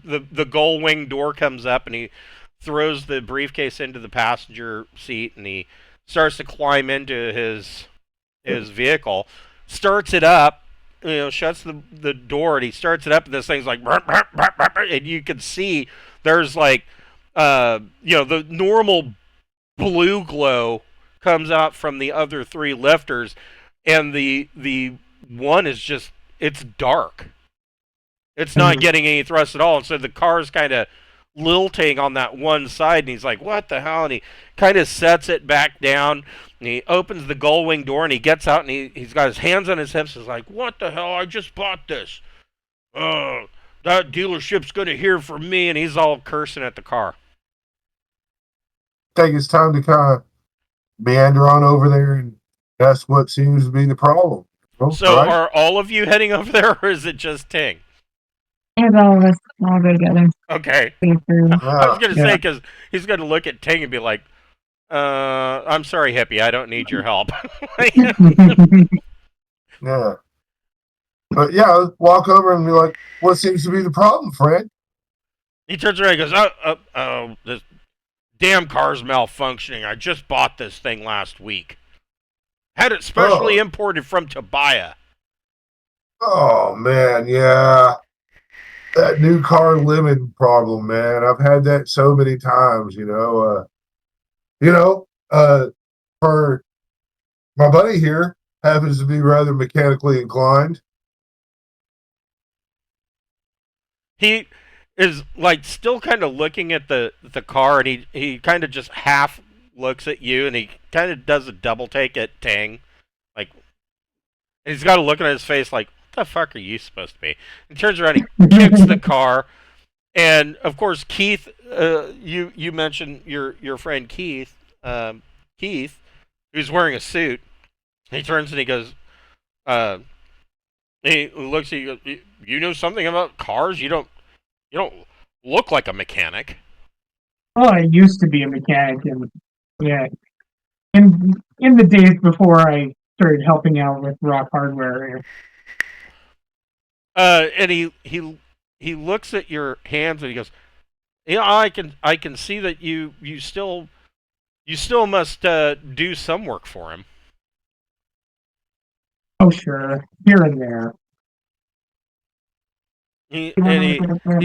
the gull wing door comes up and he throws the briefcase into the passenger seat and he starts to climb into his vehicle, starts it up, shuts the door, and he starts it up, and this thing's like, and you can see there's like, the normal blue glow comes out from the other 3 lifters, and the one is just, it's dark. It's not getting any thrust at all, and so the car's kind of lilting on that one side, and he's like, what the hell? And he kind of sets it back down, and he opens the gull wing door, and he gets out, and he's got his hands on his hips. He's like, what the hell? I just bought this. That dealership's going to hear from me, and he's all cursing at the car. I think it's time to kind of meander on over there, and that's what seems to be the problem. So are all of you heading over there, or is it just Ting? And all of us all go together. Okay. I was going to say, because he's going to look at Ting and be like, I'm sorry, hippie, I don't need your help. Yeah. But yeah, walk over and be like, what seems to be the problem, friend? He turns around and goes, this damn car's malfunctioning. I just bought this thing last week. Had it specially imported from Tobiah. Oh, man, yeah. That new car limit problem, man. I've had that so many times, for my buddy here happens to be rather mechanically inclined. He is like still kind of looking at the car, and he kind of just half looks at you, and he kind of does a double take at Tang, like, and he's got a look on his face like, what the fuck are you supposed to be? He turns around, he kicks the car, and of course Keith, you mentioned your friend Keith, who's wearing a suit. He turns and he goes, he looks at you, you know something about cars? You don't look like a mechanic. Well, I used to be a mechanic, and in the days before I started helping out with Rock Hardware. And he looks at your hands and he goes, I can see that you still must do some work for him. Oh, sure, here and there. He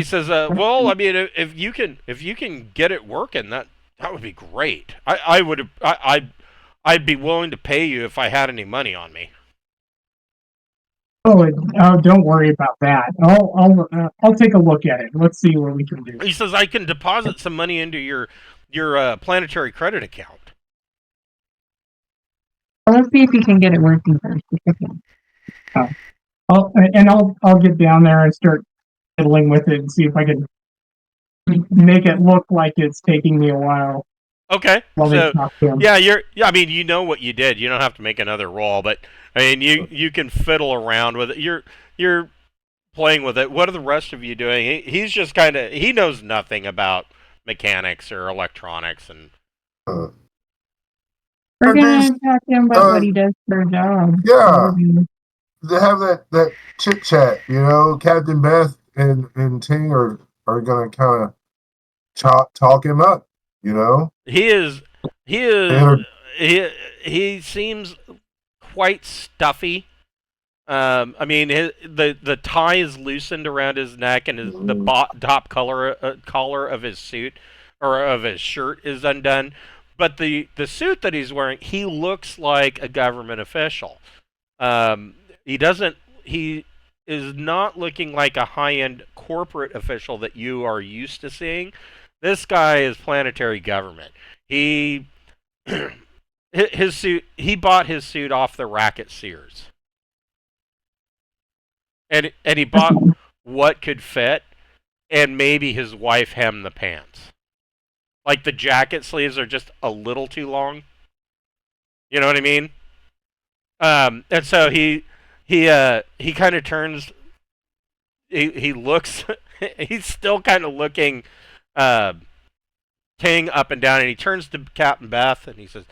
says, well, I mean, if you can get it working, that would be great. I'd be willing to pay you if I had any money on me. Oh, don't worry about that. I'll take a look at it. Let's see what we can do. He says, I can deposit some money into your planetary credit account. Well, let's see if you can get it working first. I'll get down there and start fiddling with it and see if I can make it look like it's taking me a while. Okay. So, I mean, you know what you did. You don't have to make another roll, but I mean, you can fiddle around with it. You're playing with it. What are the rest of you doing? He's just kind of, he knows nothing about mechanics or electronics, and Uh, We're but these, gonna talk to him about what he does for a job. yeah, they have that chit chat. Captain Beth and Ting are gonna kind of talk him up. he is he is And he seems quite stuffy. I mean, the tie is loosened around his neck, and the top collar of his suit or of his shirt is undone. But the suit that he's wearing, he looks like a government official. He doesn't. He is not looking like a high-end corporate official that you are used to seeing. This guy is planetary government. He his suit. He bought his suit off the rack at Sears. And he bought what could fit, and maybe his wife hemmed the pants. Like the jacket sleeves are just a little too long. You know what I mean? And so he kind of turns. He looks. He's still kind of looking Ting up and down, and he turns to Captain Beth, and he says,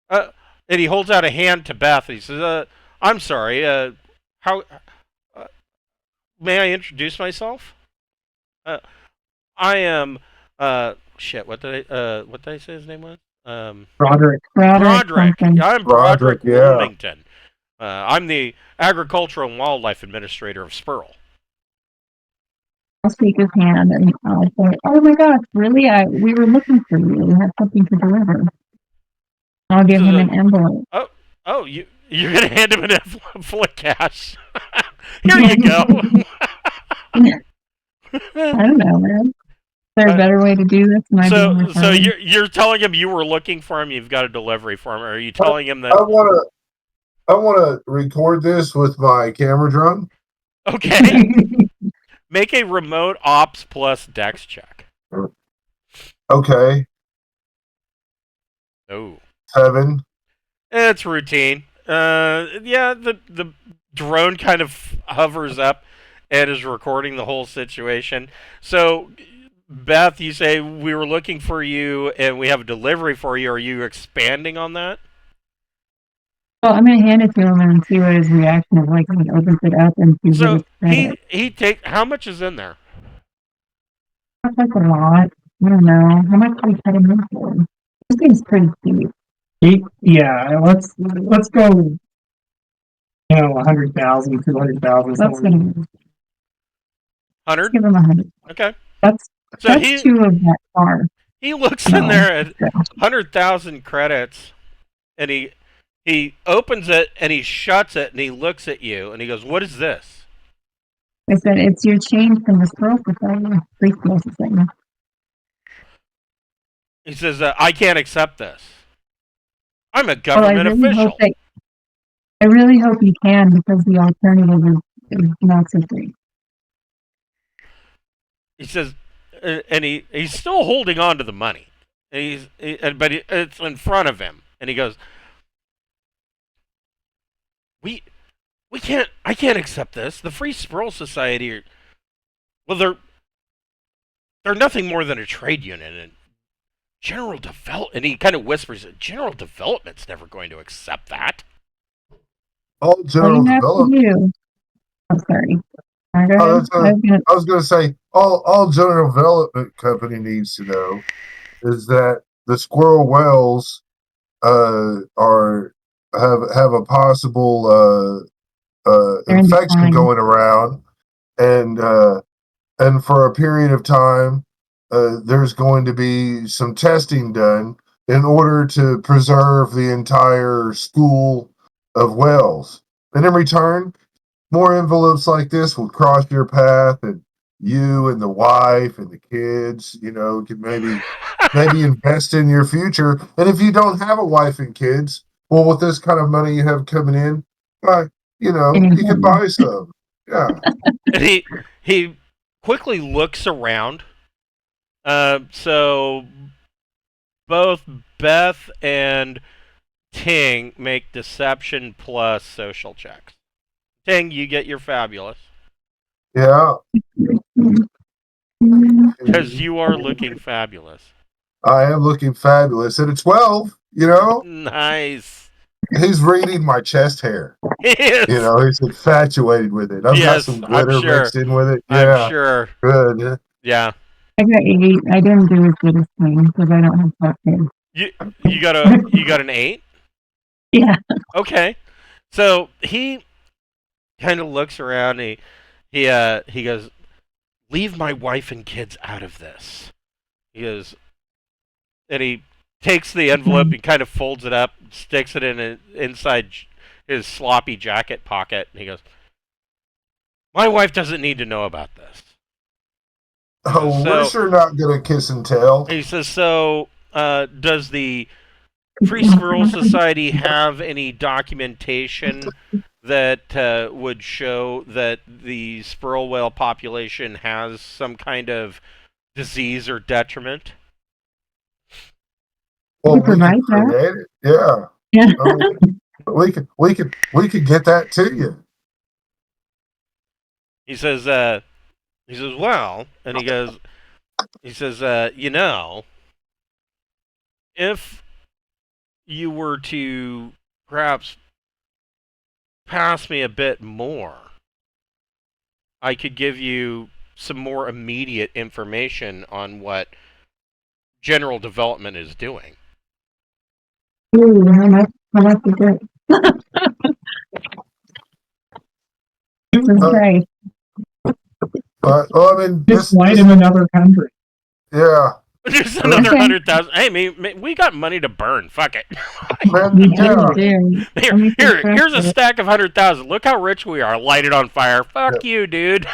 and he holds out a hand to Beth, and he says, "I'm sorry. How?" May I introduce myself? I am shit. What did I say his name was? Broderick. Broderick. something. I'm Broderick yeah. Wilmington. I'm the Agricultural and Wildlife Administrator of Spurl. I'll shake his hand and I'll say, "Oh my gosh, really? We were looking for you. We have something to deliver." I'll give him an envelope. Oh, you're gonna hand him an envelope full of cash. Here you go. I don't know, man. Is there a better way to do this? So you're telling him you were looking for him. You've got a delivery for him. Or are you telling him that? I wanna record this with my camera drone. Okay. Make a remote ops plus dex check. Okay. Oh. 7. It's routine. Yeah, the drone kind of hovers up and is recording the whole situation. So, Beth, you say we were looking for you and we have a delivery for you. Are you expanding on that? Well, I'm gonna hand it to him and see what his reaction is like when he opens it up and sees So what it's he take how much is in there? That's like a lot. I don't know. How much do we cut him in for? This thing's pretty cheap. Yeah, let's go. 100,000, 200,000. Let's give him 100. give him 100. Okay. That's So he 2 of that car. he looks in there at 100,000 credits, and he opens it and he shuts it and he looks at you and he goes, "What is this?" I said it's your change from the Squirrel Society. He says, "I can't accept this. I'm a government official." I really hope you can, because the alternative is not so great. He says, and he's still holding on to the money, and it's in front of him, and he goes, "We can't. I can't accept this. The Free Squirrel Society they're nothing more than a trade union, and General Develop." And he kind of whispers, "General Development's never going to accept that." All General Development. I'm sorry. I was going to say, all General Development Company needs to know is that the squirrel whales have a possible infection going around, and for a period of time, there's going to be some testing done in order to preserve the entire school of whales. And in return, more envelopes like this will cross your path, and you and the wife and the kids, can maybe invest in your future. And if you don't have a wife and kids, well, with this kind of money you have coming in, you can buy some. Yeah. And he quickly looks around. So both Beth and Ting make deception plus social checks. Ting, you get your fabulous. Yeah. Because you are looking fabulous. I am looking fabulous. And at 12, you know, Nice. he's reading my chest hair. Yes. You know, he's infatuated with it. I've got Yes, some I'm glitter sure. mixed in with it. I'm Yeah. sure. Good. Yeah. I got 8. I didn't do as good as him because I don't have top kids. You got an 8? Yeah. Okay. So he kind of looks around. And he goes, "Leave my wife and kids out of this." He goes, and he takes the envelope and kind of folds it up, sticks it inside his sloppy jacket pocket, and he goes, "My wife doesn't need to know about this." Oh, So- we're sure not going to kiss and tell. He says, "So, does the Free Squirrel Society have any documentation that would show that the sperm whale population has some kind of disease or detriment?" Well, We provide that. create it. Yeah. Yeah. We could get that to you. He says, "Well," and he says, "You know, if you were to perhaps pass me a bit more, I could give you some more immediate information on what general development is doing." Ooh, how much is it? Jesus Christ. But, well, I mean, Just fly to another country. yeah. Just another Okay. 100,000. Hey, we got money to burn. Fuck it. Man, We yeah. do. Let me Here's a subtract it. stack of 100,000. Look how rich we are. Light it on fire. Fuck you, dude.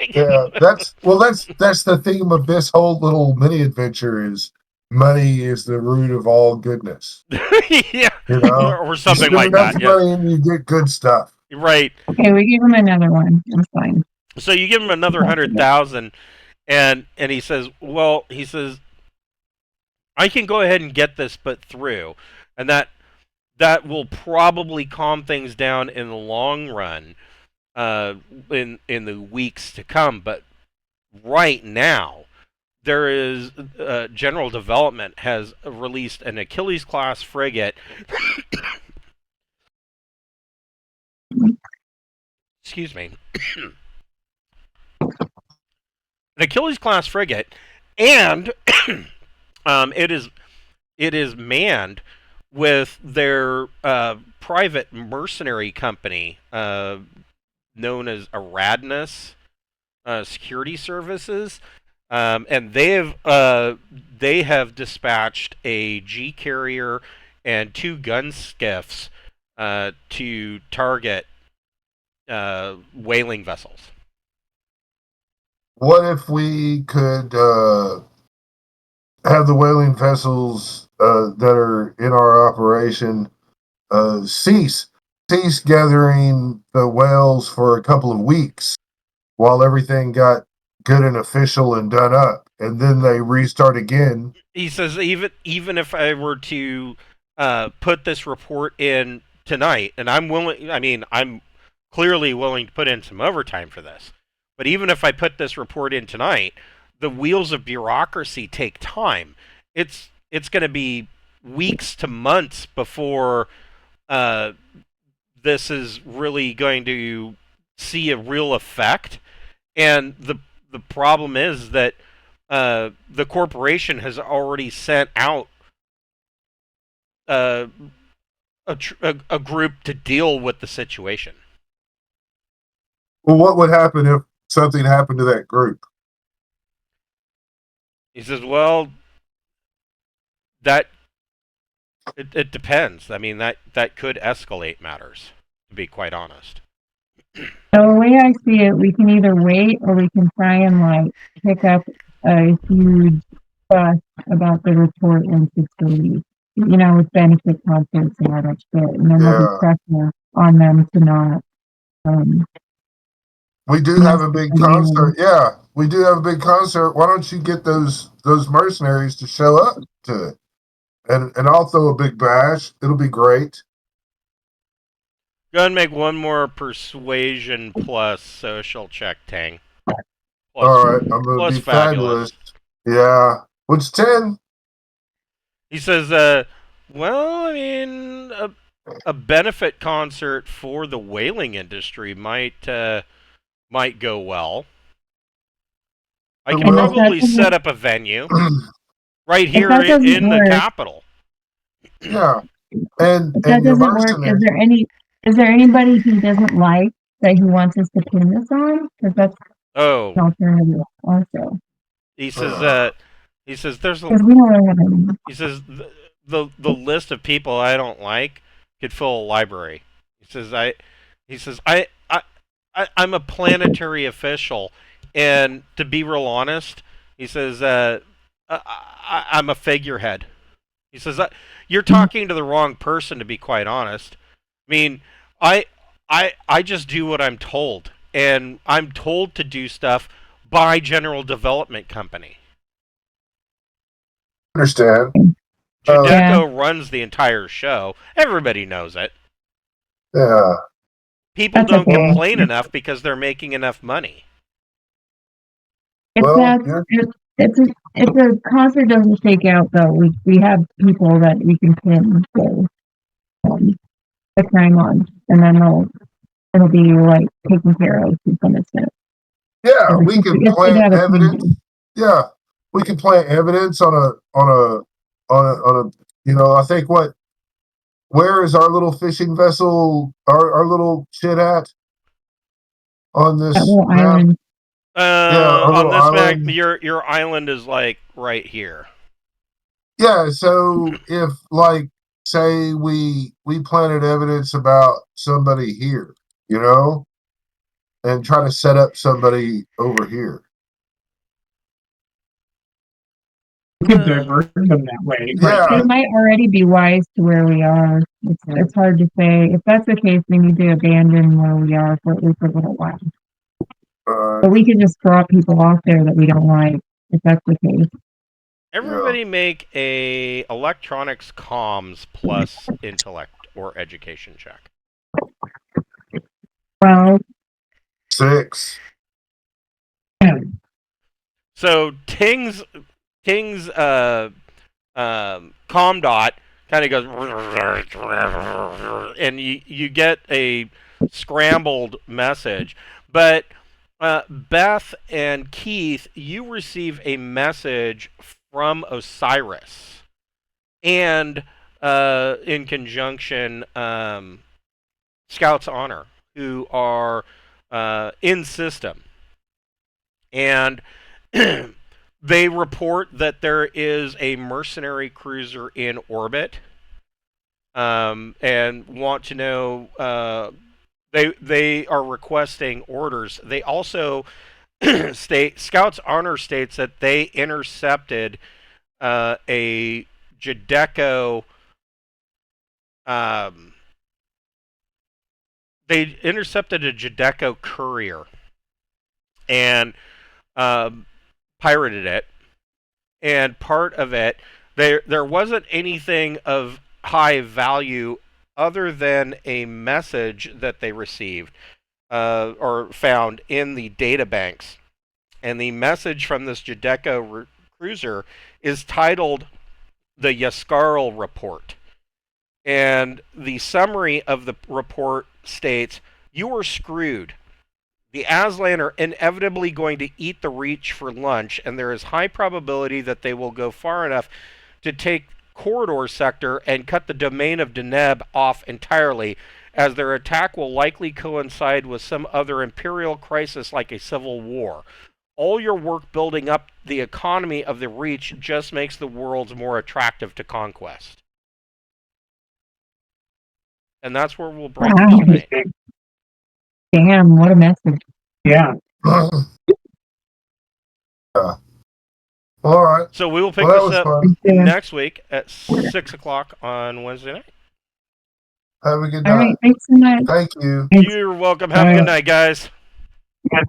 Yeah, that's the theme of this whole little mini adventure is money is the root of all goodness. Yeah, You know, or you something spend like enough that. Yeah, money and you get good stuff. right. Okay, we give him another one. That's fine. So you give him another 100,000, and he says, "Well," he says, "I can go ahead and get this put through, and that will probably calm things down in the long run, in the weeks to come. But right now, there is general development has released an Achilles class frigate." Excuse me. An Achilles class frigate, and it is manned with their private mercenary company known as Aradnus Security Services, and they have dispatched a G carrier and 2 gun skiffs to target whaling vessels. What if we could have the whaling vessels that are in our operation cease gathering the whales for a couple of weeks while everything got good and official and done up, and then they restart again? He says even if I were to put this report in tonight, and I'm willing, I mean, I'm clearly willing to put in some overtime for this, but even if I put this report in tonight, the wheels of bureaucracy take time. It's going to be weeks to months before this is really going to see a real effect. And the problem is that the corporation has already sent out a group to deal with the situation. Well, what would happen if something happened to that group? He says, "Well, that it depends. I mean, that could escalate matters, to be quite honest." So the way I see it, we can either wait or we can try and like pick up a huge fuss about the report in 6 weeks. You know, with benefit conference and all that shit. And then there'll be pressure on them to not We do have a big concert. Yeah, we do have a big concert. Why don't you get those mercenaries to show up to it? And I'll throw a big bash. It'll be great. Go ahead and make one more persuasion plus social check, Tang. Plus, All right, I'm gonna plus be fabulous. Yeah, what's 10? He says, well, I mean, a benefit concert for the whaling industry might go well. I can probably set up a venue right here in the capital. Yeah, and if that your doesn't work, mercenary. is there anybody he doesn't like that he wants us to pin this on? Because that's an alternative also. He says, there's a. Because we don't really have any. He says the list of people I don't like could fill a library. I'm a planetary official, and to be real honest, he says I'm a figurehead. He says you're talking to the wrong person, to be quite honest. I mean, I just do what I'm told, and I'm told to do stuff by General Development Company. Understand? Judeco runs the entire show. Everybody knows it. Yeah. People don't complain enough because they're making enough money. If a concert doesn't shake out, though, we have people that we can pin the crime on, and then it'll be like taken care of to some extent. Yeah, we can plant evidence. Yeah, we can plant evidence on a. I think where is our little fishing vessel? Our little shit at on this island? On this island. Map, your island is like right here. Yeah, so if say we planted evidence about somebody here, and try to set up somebody over here. We could divert them that way. Yeah. It might already be wise to where we are. It's hard to say. If that's the case, we need to abandon where we are for at least a little while. But we can just drop people off there that we don't like, if that's the case. Everybody make a electronics comms plus intellect or education check. 12. 6. So Ting's comm dot kind of goes, and you get a scrambled message. But Beth and Keith, you receive a message from Osiris, and in conjunction, Scouts Honor, who are in system, and they report that there is a mercenary cruiser in orbit, and want to know. They are requesting orders. They also Scouts Honor states that they intercepted a Judeco. They intercepted a Judeco courier and pirated it. And part of it, there wasn't anything of high value other than a message that they received or found in the databanks. And the message from this Judeco cruiser is titled the Yaskarl Report. And the summary of the report states, "You are screwed. The Aslan are inevitably going to eat the Reach for lunch, and there is high probability that they will go far enough to take Corridor Sector and cut the domain of Deneb off entirely, as their attack will likely coincide with some other imperial crisis like a civil war. All your work building up the economy of the Reach just makes the worlds more attractive to conquest." And that's where we'll break this tonight. Damn, what a message. Yeah. All right. So we will pick this up next week at 6 o'clock on Wednesday night. Have a good night. All right, thanks so much. Thank you. You're welcome. Have a good night, guys. Yeah.